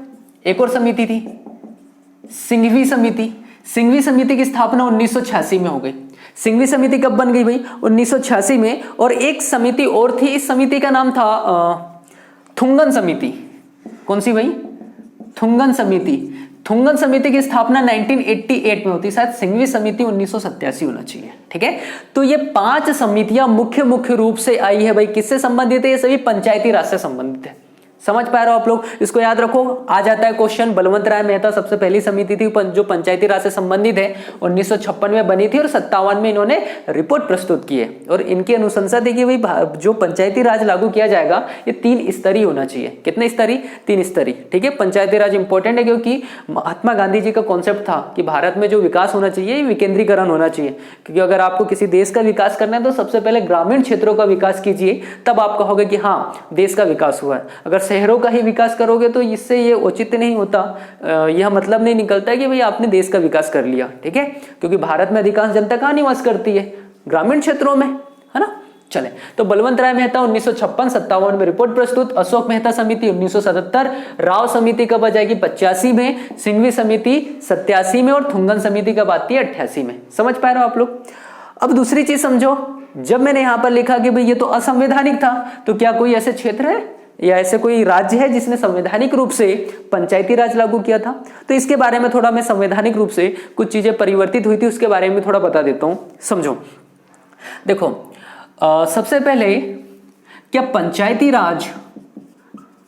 एक और समिति थी, सिंघवी समिति। सिंघवी समिति की स्थापना 1986 में हो गई। सिंघवी समिति कब बन गई भाई? 1986 में। और एक समिति और थी, इस समिति का नाम था थुंगन समिति। कौन सी भाई? थुंगन समिति। थुंगन समिति की स्थापना 1988 में होती है, शायद सिंघवी समिति 1987 होना चाहिए। ठीक है, तो ये 5 समितियां मुख्य रूप से आई है भाई। किससे संबंधित है? ये सभी पंचायती राज से संबंधित है। समझ पा रहे हो आप लोग? इसको याद रखो, आ जाता है क्वेश्चन। बलवंत राय मेहता सबसे पहली समिति थी जो पंचायती राज से संबंधित है, 1956 में बनी थी, और 57 में इन्होंने रिपोर्ट प्रस्तुत की है। और इनकी अनुशंसा थी कि भाई जो पंचायती राज लागू किया जाएगा ये 3 स्तरीय होना चाहिए। कितने स्तरीय? 3 स्तरीय। ठीक है, पंचायती राज इंपॉर्टेंट है क्योंकि महात्मा गांधी जी का कॉन्सेप्ट था कि भारत में जो विकास होना चाहिए विकेंद्रीकरण होना चाहिए। क्योंकि अगर आपको किसी देश का विकास करना है तो सबसे पहले ग्रामीण क्षेत्रों का विकास कीजिए, तब आप कहोगे कि हाँ देश का विकास हुआ है। अगर शहरों का ही विकास करोगे तो इससे ये औचित्य नहीं होता, यह मतलब नहीं निकलता है कि भाई आपने देश का विकास कर लिया। ठीक है, क्योंकि भारत में अधिकांश जनता कहाँ निवास करती है? ग्रामीण क्षेत्रों में, है ना। चले, तो बलवंत राय मेहता 1956-57 में रिपोर्ट प्रस्तुत, अशोक मेहता समिति 1977, राव समिति कब आ जाएगी? 85 में, सिंघवी समिति 87 में, और थुंगन समिति कब आती है? 88 में। समझ पा रहे हो आप लोग? अब दूसरी चीज समझो, जब मैंने यहां पर लिखा कि भाई ये तो असंवैधानिक था, तो क्या कोई ऐसे क्षेत्र है या ऐसे कोई राज्य है जिसने संवैधानिक रूप से पंचायती राज लागू किया था? तो इसके बारे में थोड़ा मैं संवैधानिक रूप से कुछ चीजें परिवर्तित हुई थी उसके बारे में थोड़ा बता देता हूं, समझो। देखो सबसे पहले क्या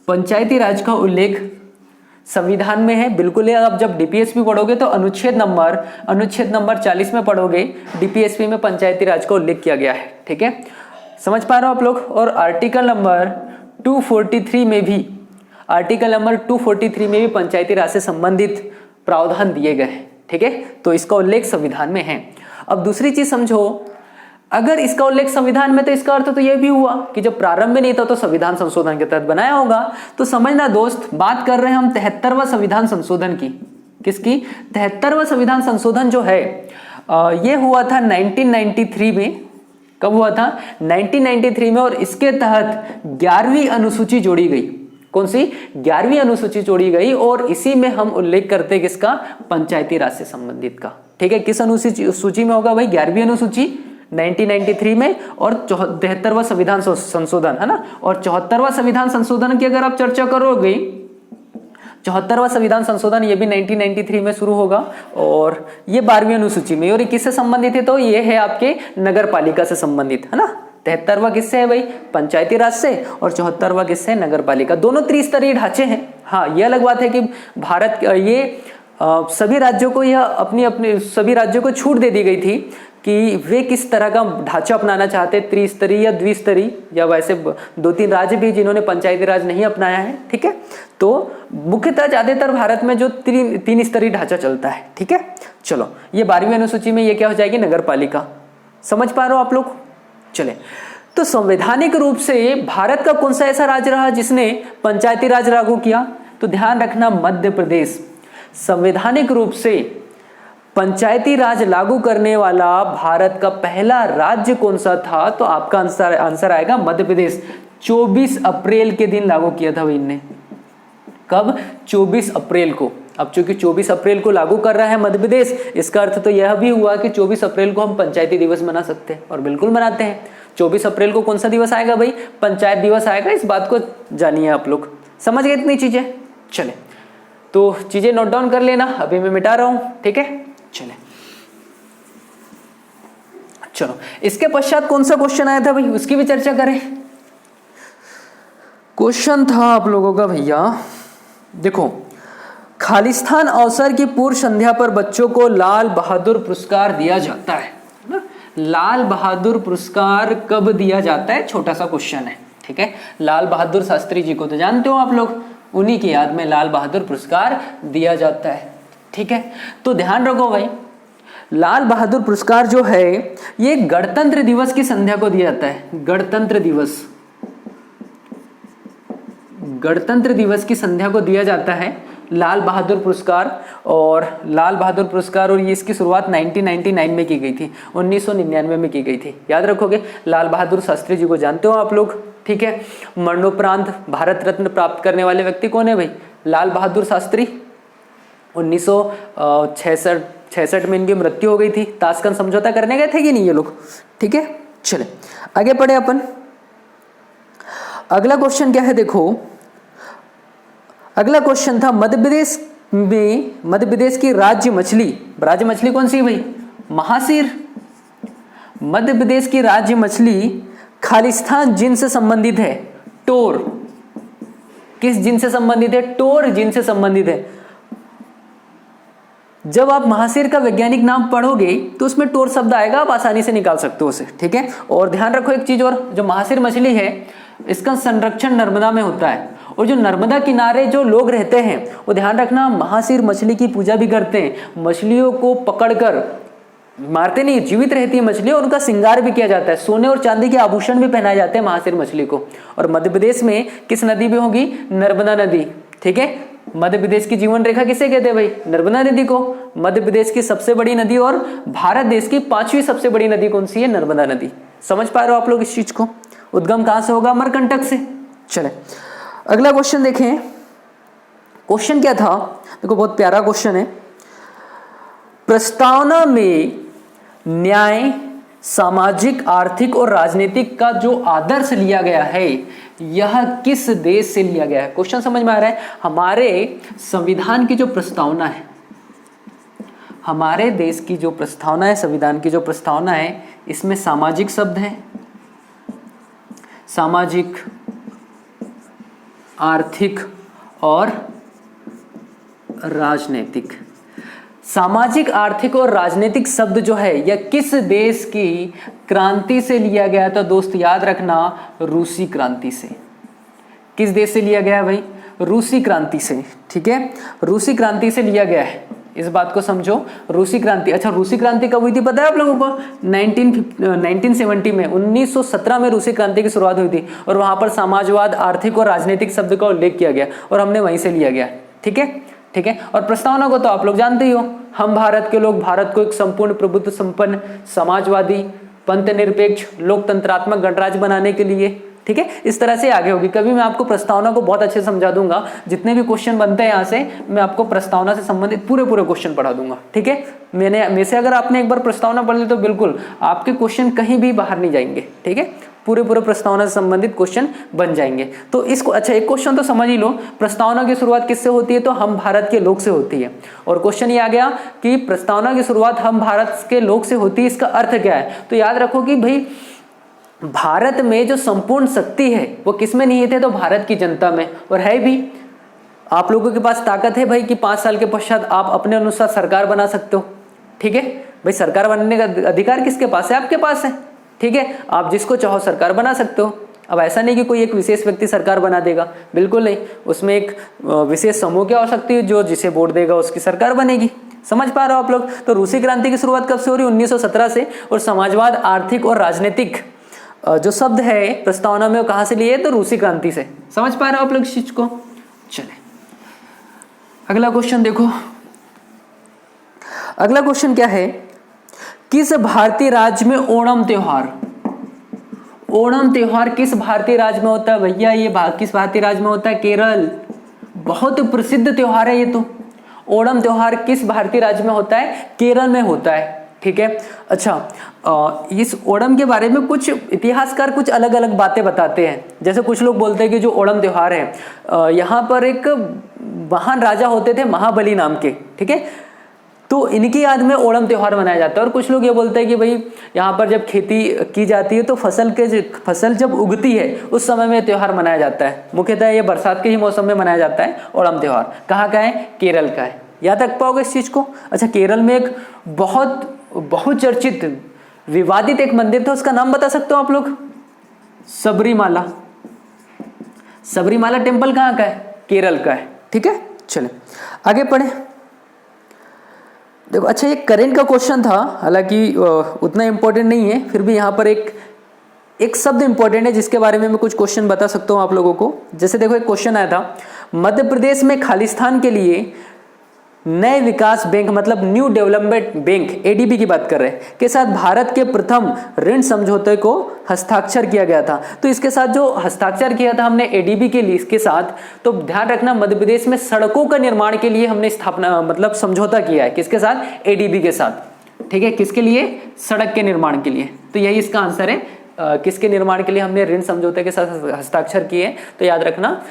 पंचायती राज का उल्लेख संविधान में है? बिल्कुल है। आप जब डीपीएसपी पढ़ोगे तो अनुच्छेद नंबर 40 में पढ़ोगे, डीपीएसपी में पंचायती राज का उल्लेख किया गया है। ठीक है, समझ पा रहे हो आप लोग? और आर्टिकल नंबर 243 में भी पंचायती राज से संबंधित प्रावधान दिए गए हैं। ठीक है, तो इसका उल्लेख संविधान में है। अब दूसरी चीज समझो, अगर इसका उल्लेख संविधान में तो इसका अर्थ तो यह भी हुआ कि जब प्रारंभ में नहीं था तो संविधान संशोधन के तहत बनाया होगा। तो समझना दोस्त, बात कर रहे हैं हम 73वां संविधान संशोधन की। किसकी? 73वां संविधान संशोधन जो है ये हुआ था 1993 में। कब हुआ था? 1993 में। और इसके तहत 11वीं अनुसूची जोड़ी गई। कौन सी? 11वीं अनुसूची जोड़ी गई और इसी में हम उल्लेख करते हैं किसका? पंचायती राज से संबंधित का। ठीक है, किस अनुसूची में होगा भाई? 11वीं अनुसूची 1993 में। और 73वां संविधान संशोधन है ना। और 74वां संविधान संशोधन की अगर आप चर्चा करोगे, 74वां संविधान संशोधन ये भी 1993 में शुरू होगा और ये 12वीं अनुसूची में। और ये किससे संबंधित है? तो ये है आपके नगर पालिका से संबंधित, है ना। 73वां किससे है भाई? पंचायती राज से। और 74वां किससे? नगर पालिका। दोनों त्रिस्तरीय ढांचे हैं। हाँ, ये अलग बात है कि भारत ये सभी राज्यों को यह अपनी सभी राज्यों को छूट दे दी गई थी कि वे किस तरह का ढांचा अपनाना चाहते, त्रिस्तरीय या द्विस्तरीय, या वैसे 2-3 राज्य भी जिन्होंने पंचायती राज नहीं अपनाया है। ठीक है, तो मुख्यतः ज्यादातर भारत में जो 3 स्तरीय ढांचा चलता है। ठीक है, चलो ये 12वीं अनुसूची में ये क्या हो जाएगी? नगर पालिका। समझ पा रहे हो आप लोग? चले, तो संवैधानिक रूप से भारत का कौन सा ऐसा राज्य रहा जिसने पंचायती राज लागू किया? तो ध्यान रखना, मध्य प्रदेश। संवैधानिक रूप से पंचायती राज लागू करने वाला भारत का पहला राज्य कौन सा था? तो आपका आंसर आएगा मध्य प्रदेश। 24 अप्रैल के दिन लागू किया था इनने। कब? 24 अप्रैल को। अब चूंकि 24 अप्रैल को लागू कर रहा है मध्य प्रदेश, इसका अर्थ तो यह भी हुआ कि 24 अप्रैल को हम पंचायती दिवस मना सकते हैं, और बिल्कुल मनाते हैं। 24 अप्रैल को कौन सा दिवस आएगा भाई? पंचायत दिवस आएगा। इस बात को जानिए आप लोग। समझ गए इतनी चीजें? चले, तो चीजें नोट डाउन कर लेना, अभी मैं मिटा रहा हूं। ठीक है, चले, चलो इसके पश्चात कौन सा क्वेश्चन आया था भाई, उसकी भी चर्चा करें। क्वेश्चन था आप लोगों का भैया, देखो, खालिस्तान अवसर की पूर्व संध्या पर बच्चों को लाल बहादुर पुरस्कार दिया जाता है ना। लाल बहादुर पुरस्कार कब दिया जाता है? छोटा सा क्वेश्चन है। ठीक है, लाल बहादुर शास्त्री जी को तो जानते हो आप लोग, उन्हीं की याद में लाल बहादुर पुरस्कार दिया जाता है। ठीक है, तो ध्यान रखो भाई, लाल बहादुर पुरस्कार जो है ये गणतंत्र दिवस की संध्या को दिया जाता है। गणतंत्र दिवस की संध्या को दिया जाता है लाल बहादुर पुरस्कार। और लाल बहादुर पुरस्कार, और ये इसकी शुरुआत 1999 में की गई थी, 1999 में की गई थी। याद रखोगे, लाल बहादुर शास्त्री जी को जानते हो आप लोग। ठीक है, मरणोपरांत भारत रत्न प्राप्त करने वाले व्यक्ति कौन है भाई? लाल बहादुर शास्त्री। 1966 में इनकी मृत्यु हो गई थी। ताशकंद समझौता करने गए थे कि नहीं ये लोग? ठीक है, चले आगे पढ़े अपन। अगला क्वेश्चन क्या है? देखो, अगला क्वेश्चन था मध्य प्रदेश की राज्य मछली कौन सी भाई? महासीर। मध्य प्रदेश की राज्य मछली खालिस्तान जिन से संबंधित है। टोर। किस जिन से संबंधित है? टोर जिन से संबंधित है। जब आप महासीर का वैज्ञानिक नाम पढ़ोगे तो उसमें टोर शब्द आएगा, आप आसानी से निकाल सकते हो उसे। ठीक है, और ध्यान रखो एक चीज और, जो महासीर मछली है इसका संरक्षण नर्मदा में होता है। और जो नर्मदा किनारे जो लोग रहते हैं वो ध्यान रखना महासीर मछली की पूजा भी करते हैं। मछलियों को पकड़कर मारते नहीं, जीवित रहती है मछली, और उनका श्रृंगार भी किया जाता है। सोने और चांदी के आभूषण भी पहनाए जाते हैं महासीर मछली को। और मध्य प्रदेश में किस नदी में होगी? नर्मदा नदी। ठीक है, मध्य प्रदेश की जीवन रेखा किसे कहते हैं भाई? नर्मदा नदी को। मध्य प्रदेश की सबसे बड़ी नदी और भारत देश की 5वीं सबसे बड़ी नदी कौन सी है? नर्मदा नदी। समझ पा रहे हो आप लोग इस चीज को? उद्गम कहां से होगा? अमरकंटक से। चले अगला क्वेश्चन देखें। क्वेश्चन क्या था? देखो, बहुत प्यारा क्वेश्चन है। प्रस्तावना में न्याय, सामाजिक, आर्थिक और राजनीतिक का जो आदर्श लिया गया है यह किस देश से लिया गया है? क्वेश्चन समझ में आ रहा है? हमारे संविधान की जो प्रस्तावना है, हमारे देश की जो प्रस्तावना है, संविधान की जो प्रस्तावना है, इसमें सामाजिक शब्द है, सामाजिक, आर्थिक और राजनीतिक। सामाजिक, आर्थिक और राजनीतिक शब्द जो है यह किस देश की क्रांति से लिया गया था? दोस्त याद रखना, रूसी क्रांति से। किस देश से लिया गया है भाई? रूसी क्रांति से। ठीक है, रूसी क्रांति से लिया गया है, इस बात को समझो। रूसी क्रांति, अच्छा रूसी क्रांति कब हुई थी पता है आप लोगों को? 1970 में, 1917 में रूसी क्रांति की शुरुआत हुई थी और वहां पर समाजवाद, आर्थिक और राजनीतिक शब्द का उल्लेख किया गया और हमने वहीं से लिया गया। ठीक है, ठीक है। और प्रस्तावना को तो आप लोग जानते ही हो, हम भारत के लोग भारत को एक संपूर्ण प्रभुत्व संपन्न समाजवादी पंथ निरपेक्ष लोकतंत्रात्मक गणराज्य बनाने के लिए, ठीक है, इस तरह से आगे होगी। कभी मैं आपको प्रस्तावना को बहुत अच्छे से समझा दूंगा, जितने भी क्वेश्चन बनते हैं यहाँ से मैं आपको प्रस्तावना से संबंधित पूरे क्वेश्चन पढ़ा दूंगा। ठीक है, में से अगर आपने एक बार प्रस्तावना पढ़ ली तो बिल्कुल आपके क्वेश्चन कहीं भी बाहर नहीं जाएंगे। ठीक है, पूरे प्रस्तावना से संबंधित क्वेश्चन बन जाएंगे। तो इसको, अच्छा एक क्वेश्चन तो समझ ही लो, प्रस्तावना की शुरुआत किससे होती है? तो हम भारत के लोग से होती है। और क्वेश्चन ये आ गया कि प्रस्तावना की शुरुआत हम भारत के लोग से होती है, इसका अर्थ क्या है? तो याद रखो कि भाई भारत में जो संपूर्ण शक्ति है वो किस में निहित है? तो भारत की जनता में, और है भी। आप लोगों के पास ताकत है भाई कि 5 साल के पश्चात आप अपने अनुसार सरकार बना सकते हो। ठीक है भाई, सरकार बनने का अधिकार किसके पास है? आपके पास है। ठीक है, आप जिसको चाहो सरकार बना सकते हो। अब ऐसा नहीं कि कोई एक विशेष व्यक्ति सरकार बना देगा, बिल्कुल नहीं। उसमें एक विशेष समूह की आवश्यकता है, जो जिसे वोट देगा उसकी सरकार बनेगी। समझ पा रहे हो आप लोग? तो रूसी क्रांति की शुरुआत कब से हो रही है? 1917 से। और समाजवाद, आर्थिक और राजनीतिक जो शब्द है प्रस्तावना में वो कहां से लिए? तो रूसी क्रांति से। समझ पा रहे हो आप लोग इस चीज को? चले अगला क्वेश्चन देखो। अगला क्वेश्चन क्या है? किस भारतीय राज्य में ओणम त्योहार, ओणम त्योहार किस भारतीय राज्य में होता है भैया? ये किस भारतीय राज्य में होता है? केरल। बहुत प्रसिद्ध त्योहार है ये तो। ओणम त्योहार किस भारतीय राज्य में होता है? केरल में होता है। ठीक है, अच्छा इस ओणम के बारे में कुछ इतिहासकार कुछ अलग अलग बातें बताते हैं। जैसे कुछ लोग बोलते हैं कि जो ओणम त्योहार है यहाँ पर एक महान राजा होते थे महाबली नाम के, ठीक है, तो इनकी याद में ओणम त्योहार मनाया जाता है। और कुछ लोग ये बोलते हैं कि भाई यहाँ पर जब खेती की जाती है तो फसल जब उगती है उस समय में त्योहार मनाया जाता है। मुख्यतः ये बरसात के ही मौसम में मनाया जाता है ओणम त्योहार। कहाँ का है? केरल का है। याद रख पाओगे इस चीज को? अच्छा, केरल में एक बहुत चर्चित विवादित एक मंदिर था, उसका नाम बता सकते हो आप लोग? सबरीमाला। सबरीमाला टेम्पल कहाँ का है? केरल का है। ठीक है, चले आगे पढ़े। देखो, अच्छा ये करेंट का क्वेश्चन था, हालांकि उतना इंपॉर्टेंट नहीं है, फिर भी यहाँ पर एक शब्द इंपॉर्टेंट है जिसके बारे में मैं कुछ क्वेश्चन बता सकता हूँ आप लोगों को। जैसे देखो, एक क्वेश्चन आया था, मध्य प्रदेश में खालिस्तान के लिए नए विकास बैंक, मतलब न्यू डेवलपमेंट बैंक, एडीबी की बात कर रहे हैं, के साथ भारत के प्रथम ऋण समझौते को हस्ताक्षर किया गया था। तो इसके साथ जो हस्ताक्षर किया था हमने एडीबी के लिए, इसके साथ, तो ध्यान रखना मध्य प्रदेश में सड़कों का निर्माण के लिए हमने स्थापना, मतलब समझौता किया है। किसके साथ? एडीबी के साथ। ठीक है, किसके लिए? सड़क के निर्माण के लिए। तो यही इसका आंसर है, किसके निर्माण के लिए हमने ऋण समझौते के साथ हस्ताक्षर किए? तो याद रखना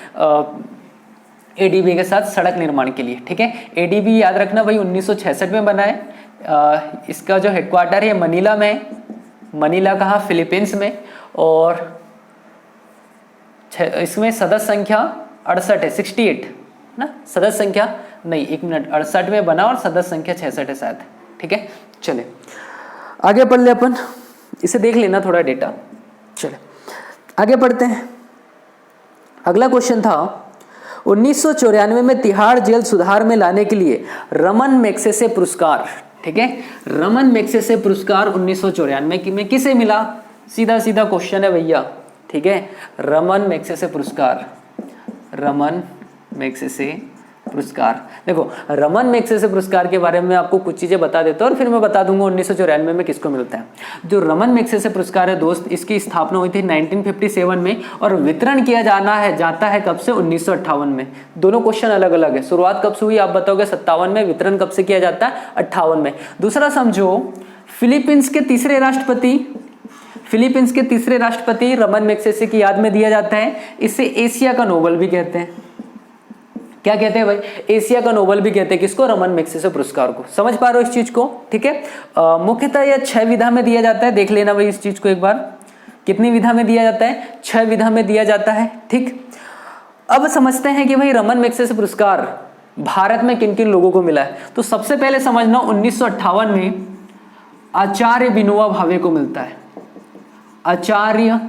एडीबी के साथ सड़क निर्माण के लिए। ठीक है, एडीबी याद रखना भाई 1966 में बना है। इसका जो हेडक्वार्टर है मनीला में, मनीला कहाँ? फिलीपींस में। और इसमें सदस्य संख्या 68 है, 68 ना, सदस्य संख्या नहीं, 1 मिनट, 68 में बना और सदस्य संख्या 66 है शायद। ठीक है, चले आगे पढ़ ले अपन, इसे देख लेना थोड़ा डेटा। चले आगे पढ़ते हैं। अगला क्वेश्चन था, 1994 में तिहाड़ जेल सुधार में लाने के लिए रमन मैग्सेसे पुरस्कार। ठीक है, रमन मैग्सेसे पुरस्कार 1994 में किसे मिला? सीधा सीधा क्वेश्चन है भैया। ठीक है, रमन मैग्सेसे पुरस्कार, रमन मैग्सेसे पुरस्कार। देखो, रमन मैग्सेसे पुरस्कार के बारे में आपको कुछ चीजें बता देता हूं और फिर मैं बता दूंगा 1994 में किसको मिलता है। जो रमन मैग्सेसे पुरस्कार है दोस्त, इसकी स्थापना हुई थी 1957 में और वितरण किया जाता है कब से? 1958 में। दोनों क्वेश्चन अलग अलग है। शुरुआत कब से हुई आप बताओगे? 57 में। वितरण कब से किया जाता है? 58 में। दूसरा समझो, फिलीपींस के तीसरे राष्ट्रपति रमन मैग्सेसे की याद में दिया जाता है। इसे एशिया का नोबेल भी कहते हैं। क्या कहते हैं भाई? एशिया का नोबेल भी कहते हैं। किसको? रमन मैग्सेसे पुरस्कार को। समझ पा रहे हो इस चीज को? ठीक है। मुख्यतः यह 6 विधा में दिया जाता है। देख लेना भाई इस चीज को एक बार। कितनी विधा में दिया जाता है? 6 विधा में दिया जाता है। ठीक। अब समझते हैं कि भाई रमन मैग्सेसे पुरस्कार भारत में किन किन लोगों को मिला है। तो सबसे पहले समझना 1958 में आचार्य विनोबा भावे को मिलता है। आचार्य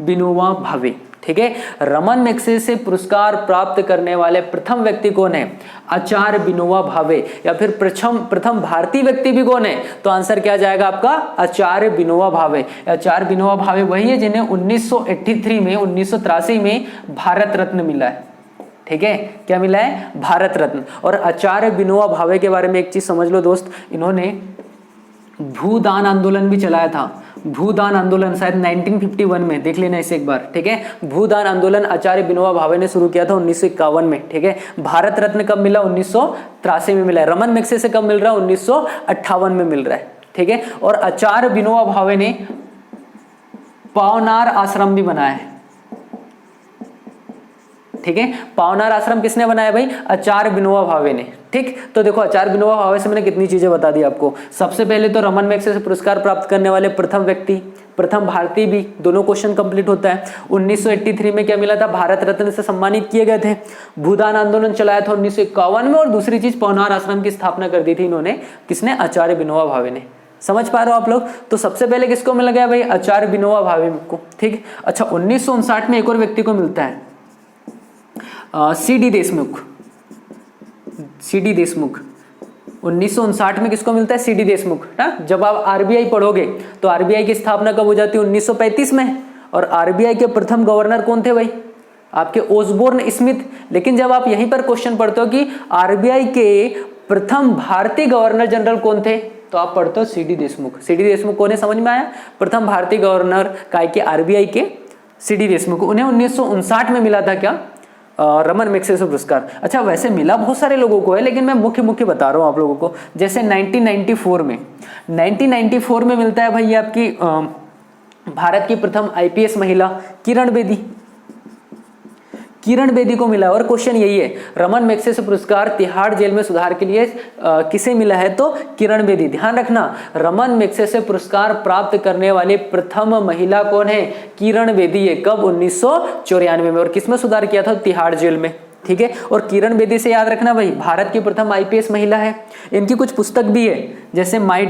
विनोबा भावे। ठीक है। रमन मैग्सेसे पुरस्कार प्राप्त करने वाले प्रथम व्यक्ति कौन है? आचार्य विनोबा भावे। या फिर प्रथम भारतीय व्यक्ति भी कौन है? तो आंसर क्या जाएगा आपका? आचार्य विनोबा भावे। आचार्य विनोबा भावे वही है जिन्हें 1983 में भारत रत्न मिला है। ठीक है। क्या मिला है? भारत रत्न। और आचार्य विनोबा भावे के बारे में एक चीज समझ लो दोस्त, इन्होंने भूदान आंदोलन भी चलाया था। भूदान आंदोलन शायद 1951 में, देख लेना इसे एक बार। ठीक है। भूदान आंदोलन आचार्य विनोबा भावे ने शुरू किया था 1951 में। ठीक है। भारत रत्न कब मिला? 1983 में मिला है। रमन मैग्सेसे कब मिल रहा है? 1958 में मिल रहा है। ठीक है। और आचार्य विनोबा भावे ने पावनार आश्रम भी बनाया है। ठीक है। पावनार आश्रम किसने बनाया भाई? आचार्य विनोबा भावे ने। ठीक। तो देखो आचार्य विनोबा भावे से मैंने कितनी चीजें बता दी आपको। सबसे पहले तो रमन मैग्सेसे पुरस्कार प्राप्त करने वाले प्रथम व्यक्ति, प्रथम भारतीय भी, दोनों क्वेश्चन कंप्लीट होता है। 1983 में क्या मिला था? भारत रत्न से सम्मानित किए गए थे। भूदान आंदोलन चलाया था 1951 में। और दूसरी चीज पावनार आश्रम की स्थापना कर दी थी इन्होंने। किसने? आचार्य विनोबा भावे ने। समझ पा रहे हो आप लोग? तो सबसे पहले किसको मिल गया भाई? आचार्य विनोबा भावे को। ठीक। अच्छा 1959 में एक और व्यक्ति को मिलता है, सीडी देशमुख। 1959 में किसको मिलता है? सीडी देशमुख ना। जब आप आरबीआई पढ़ोगे तो आरबीआई की स्थापना कब हो जाती है? 1935 में। और आरबीआई के प्रथम गवर्नर कौन थे भाई? आपके ओसबोर्न स्मिथ। लेकिन जब आप यहीं पर क्वेश्चन पढ़ते हो कि आरबीआई के प्रथम भारतीय गवर्नर जनरल कौन थे, तो आप पढ़ते हो सीडी देशमुख। सीडी देशमुख कौन है? समझ में आया? प्रथम भारतीय गवर्नर काय के आरबीआई के सीडी देशमुख। उन्हें 1959 में मिला था क्या? रमन मैग्सेसे पुरस्कार। अच्छा वैसे मिला बहुत सारे लोगों को है, लेकिन मैं मुख्य बता रहा हूं आप लोगों को। जैसे 1994 में मिलता है भाई आपकी भारत की प्रथम आईपीएस महिला किरण बेदी को मिला। और क्वेश्चन यही है, रमन मैग्सेसे पुरस्कार तिहाड़ जेल में सुधार के लिए किसे मिला है? तो किरण बेदी। ध्यान रखना, रमन मैग्सेसे पुरस्कार प्राप्त करने वाली प्रथम महिला कौन है? किरण बेदी है। कब? 1994 में। और किसमें सुधार किया था? तिहाड़ जेल में। ठीक है। और किरण बेदी से याद रखना भाई, भारत की प्रथम आईपीएस महिला है। इनकी कुछ पुस्तक भी है, जैसे माई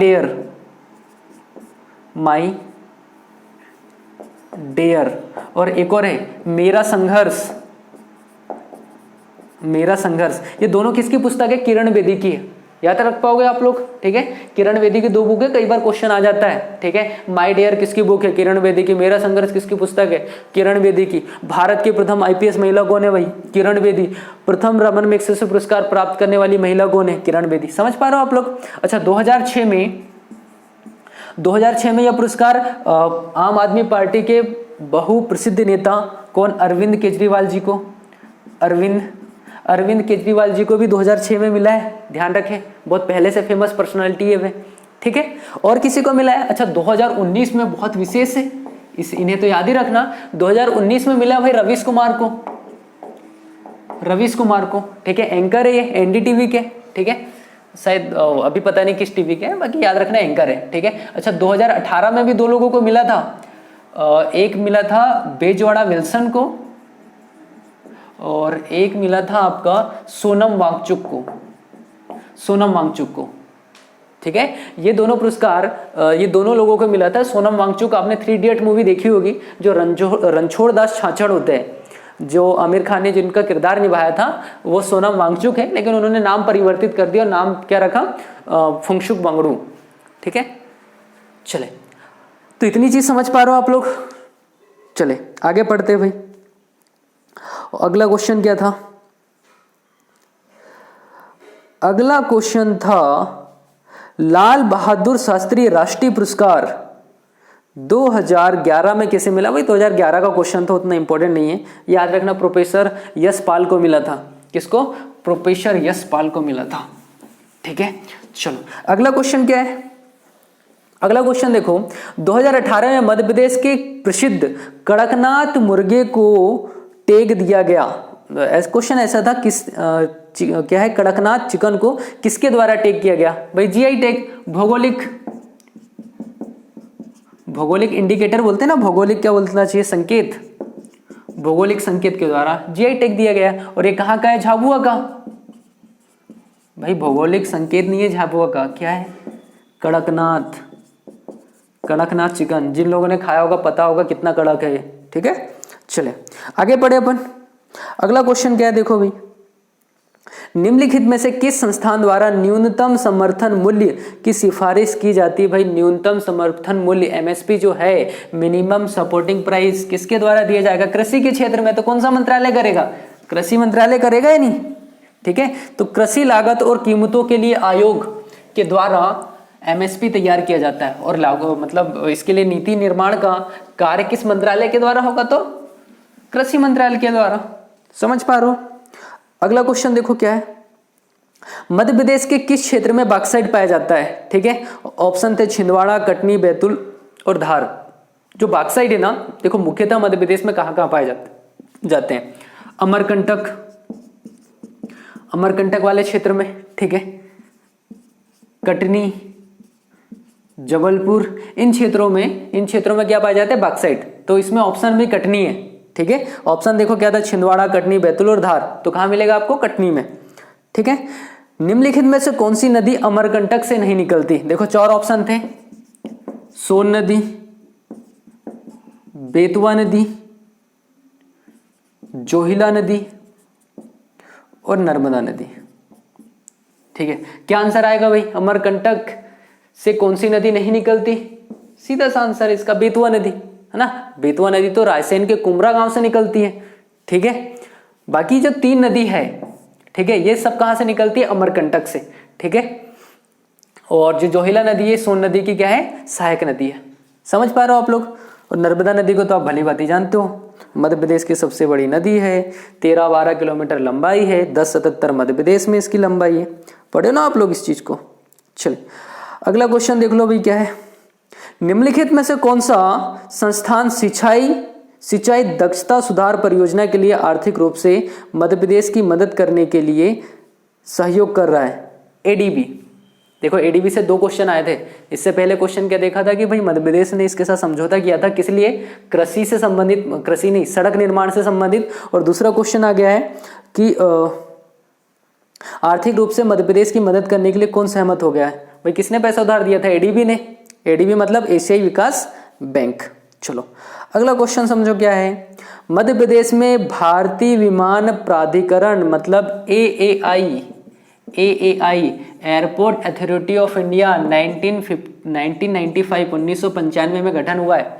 डेयर, और एक और है मेरा संघर्ष। ये दोनों किसकी पुस्तक है? किरण बेदी की है। याद रख पाओगे आप लोग? ठीक है। किरण बेदी की 2 बुक है, कई बार क्वेश्चन आ जाता है। ठीक है। माई डेयर किसकी बुक है? किरण बेदी की। मेरा संघर्ष किसकी पुस्तक है? किरण बेदी की। भारत की प्रथम आईपीएस महिला कौन है भाई? किरण बेदी। प्रथम रमन मैग्सेसे पुरस्कार प्राप्त करने वाली महिला कौन है? किरण बेदी। समझ पा रहे हो आप लोग? अच्छा 2006 में यह पुरस्कार आम आदमी पार्टी के बहुप्रसिद्ध नेता कौन? अरविंद केजरीवाल जी को। अरविंद केजरीवाल जी को भी 2006 में मिला है। ध्यान रखें, बहुत पहले से फेमस पर्सनालिटी है वे। ठीक है। और किसी को मिला है? अच्छा 2019 में बहुत विशेष है, इन्हें तो याद ही रखना। 2019 में मिला भाई रवीश कुमार को। ठीक है। एंकर है ये एनडीटीवी के। ठीक है। शायद अभी पता नहीं किस टीवी के हैं, बाकी याद रखना एंकर है। ठीक है। अच्छा 2018 में भी 2 लोगों को मिला था। एक मिला था बेजवाड़ा विल्सन को, और एक मिला था आपका सोनम वांगचुक को। ठीक है। ये दोनों पुरस्कार ये दोनों लोगों को मिला था। सोनम वांगचुक, आपने 3 इडियट मूवी देखी होगी, जो रणछोड़ दास छाछड़ होते हैं, जो आमिर खान ने जिनका किरदार निभाया था वो सोनम वांगचुक है, लेकिन उन्होंने नाम परिवर्तित कर दिया और नाम क्या रखा? फुंगशुक वांगडू। ठीक है। चले, तो इतनी चीज समझ पा रहे हो आप लोग? चले आगे पढ़ते हैं भाई। अगला क्वेश्चन क्या था? अगला क्वेश्चन था लाल बहादुर शास्त्री राष्ट्रीय पुरस्कार 2011 में किसे मिला? भाई 2011 का क्वेश्चन था, उतना इंपॉर्टेंट नहीं है। याद रखना प्रोफेसर यशपाल को मिला था। किसको? प्रोफेसर यशपाल को मिला था। ठीक है। चलो अगला क्वेश्चन क्या है? अगला क्वेश्चन देखो, 2018 में मध्य प्रदेश के प्रसिद्ध कड़कनाथ मुर्गे को टैग दिया गया। क्वेश्चन ऐसा था, क्या है, कड़कनाथ चिकन को किसके द्वारा टैग किया गया? भाई जीआई टैग, भौगोलिक इंडिकेटर बोलते हैं ना, भौगोलिक क्या बोलना चाहिए, संकेत, भौगोलिक संकेत के द्वारा जीआई टैग दिया गया। और ये कहाँ का है? झाबुआ का। भाई भौगोलिक संकेत नहीं है झाबुआ का, क्या है? कड़कनाथ, कड़कनाथ चिकन। जिन लोगों ने खाया होगा पता होगा कितना कड़क है ये, ठीक है। चले आगे पढ़े अपन। अगला क्वेश्चन क्या है, देखो भाई, निम्नलिखित में से किस संस्थान द्वारा न्यूनतम समर्थन मूल्य की सिफारिश की जाती है? भाई न्यूनतम समर्थन मूल्य एमएसपी जो है, मिनिमम सपोर्टिंग प्राइस, किसके द्वारा दिया जाएगा? कृषि के क्षेत्र में तो कौन सा मंत्रालय करेगा? कृषि मंत्रालय करेगा या नहीं? ठीक है, तो कृषि लागत और कीमतों के लिए आयोग के द्वारा एमएसपी तैयार किया जाता है और लागू, मतलब इसके लिए नीति निर्माण का कार्य किस मंत्रालय के द्वारा होगा? तो कृषि मंत्रालय के द्वारा। समझ पा रहे हो? अगला क्वेश्चन देखो क्या है, मध्य प्रदेश के किस क्षेत्र में बॉक्साइट पाया जाता है? ठीक है, ऑप्शन थे छिंदवाड़ा, कटनी, बैतूल और धार। जो बॉक्साइट है ना, देखो मुख्यतः मध्य प्रदेश में कहाँ कहाँ पाए जाते हैं? अमरकंटक वाले क्षेत्र में, ठीक है, कटनी, जबलपुर, इन क्षेत्रों में क्या पाया जाता है? बॉक्साइट। तो इसमें ऑप्शन भी कटनी है, ठीक है। ऑप्शन देखो क्या था? छिंदवाड़ा, कटनी, बैतूल और धार। तो कहां मिलेगा आपको? कटनी में, ठीक है। निम्नलिखित में से कौन सी नदी अमरकंटक से नहीं निकलती? देखो 4 ऑप्शन थे, सोन नदी, बेतवा नदी, जोहिला नदी और नर्मदा नदी, ठीक है। क्या आंसर आएगा भाई? अमरकंटक से कौन सी नदी नहीं निकलती? सीधा सा आंसर इसका बेतवा नदी, है ना। बेतवा नदी तो रायसेन के कुमरा गांव से निकलती है, ठीक है। बाकी जो 3 नदी है, ठीक है, ये सब कहां से निकलती है? अमरकंटक से, ठीक है। और जो जोहिला नदी है, सोन नदी की क्या है? सहायक नदी है। समझ पा रहे हो आप लोग? और नर्मदा नदी को तो आप भली भांति जानते हो, मध्य प्रदेश की सबसे बड़ी नदी है, 13-12 किलोमीटर लंबाई है, 1077 मध्य प्रदेश में इसकी लंबाई है। पढ़े ना आप लोग इस चीज को? चलिए अगला क्वेश्चन देख लो भाई, क्या है, निम्नलिखित में से कौन सा संस्थान सिंचाई दक्षता सुधार परियोजना के लिए आर्थिक रूप से मध्य प्रदेश की मदद करने के लिए सहयोग कर रहा है? एडीबी। देखो एडीबी से 2 क्वेश्चन आए थे। इससे पहले क्वेश्चन क्या देखा था कि भाई मध्य प्रदेश ने इसके साथ समझौता किया था, किस लिए? कृषि से संबंधित, कृषि नहीं, सड़क निर्माण से संबंधित। और दूसरा क्वेश्चन आ गया है कि आर्थिक रूप से मध्य प्रदेश की मदद करने के लिए कौन सहमत हो गया है? भाई किसने पैसा उधार दिया था? एडीबी ने। एडीबी मतलब एशियाई विकास बैंक। चलो अगला क्वेश्चन समझो क्या है, मध्य प्रदेश में भारतीय विमान प्राधिकरण मतलब AAI airport authority of India 1995 में गठन हुआ है।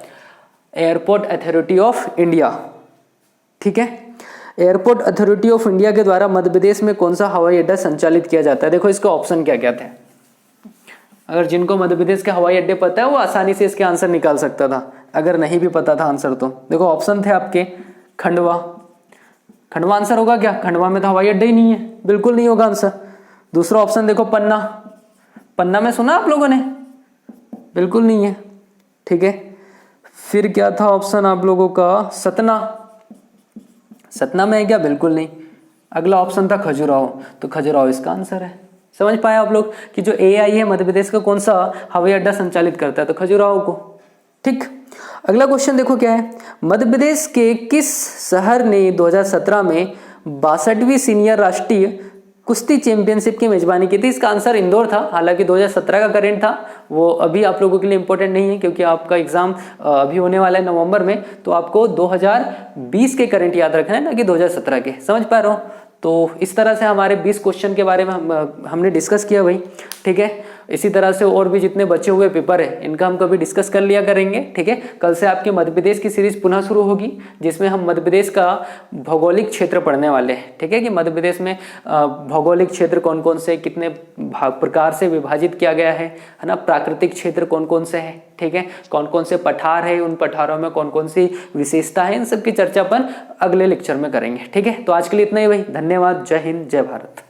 एयरपोर्ट अथॉरिटी ऑफ इंडिया, ठीक है। एयरपोर्ट अथॉरिटी ऑफ इंडिया के द्वारा मध्य प्रदेश में कौन सा हवाई अड्डा संचालित किया जाता है? देखो इसका ऑप्शन क्या क्या थे। अगर जिनको मध्य प्रदेश के हवाई अड्डे पता है वो आसानी से इसके आंसर निकाल सकता था, अगर नहीं भी पता था आंसर तो देखो ऑप्शन थे आपके, खंडवा आंसर होगा क्या? खंडवा में तो हवाई अड्डा ही नहीं है, बिल्कुल नहीं होगा आंसर। दूसरा ऑप्शन देखो पन्ना में सुना आप लोगों ने? बिल्कुल नहीं है, ठीक है। फिर क्या था ऑप्शन आप लोगों का? सतना में है क्या? बिल्कुल नहीं। अगला ऑप्शन था खजुराहो, तो खजुराहो इसका आंसर है। समझ पाए आप लोग कि जो एआई है मध्य प्रदेश का कौन सा हवाई अड्डा संचालित करता है? तो खजुराहो को, ठीक। अगला क्वेश्चन देखो क्या है, मध्य प्रदेश के किस शहर ने 2017 में 62वीं सीनियर राष्ट्रीय कुश्ती चैंपियनशिप की मेजबानी की थी? इसका आंसर इंदौर था। हालांकि 2017 का करेंट था, वो अभी आप लोगों के लिए इंपॉर्टेंट नहीं है क्योंकि आपका एग्जाम अभी होने वाला है नवंबर में, तो आपको 2020 के करेंट याद रखना है ना कि 2017 के। समझ पा रहे हो? तो इस तरह से हमारे 20 क्वेश्चन के बारे में हमने डिस्कस किया भाई, ठीक है। इसी तरह से और भी जितने बचे हुए पेपर है इनका हम कभी डिस्कस कर लिया करेंगे, ठीक है। कल से आपकी मध्य प्रदेश की सीरीज पुनः शुरू होगी जिसमें हम मध्य प्रदेश का भौगोलिक क्षेत्र पढ़ने वाले हैं, ठीक है, कि मध्य प्रदेश में भौगोलिक क्षेत्र कौन कौन से कितने प्रकार से विभाजित किया गया है ना, प्राकृतिक क्षेत्र कौन कौन से हैं, ठीक है, कौन कौन से पठार है, उन पठारों में कौन कौन सी विशेषता है, इन सब की चर्चा अपन अगले लेक्चर में करेंगे, ठीक है। तो आज के लिए इतना ही भाई, धन्यवाद, जय हिंद, जय भारत।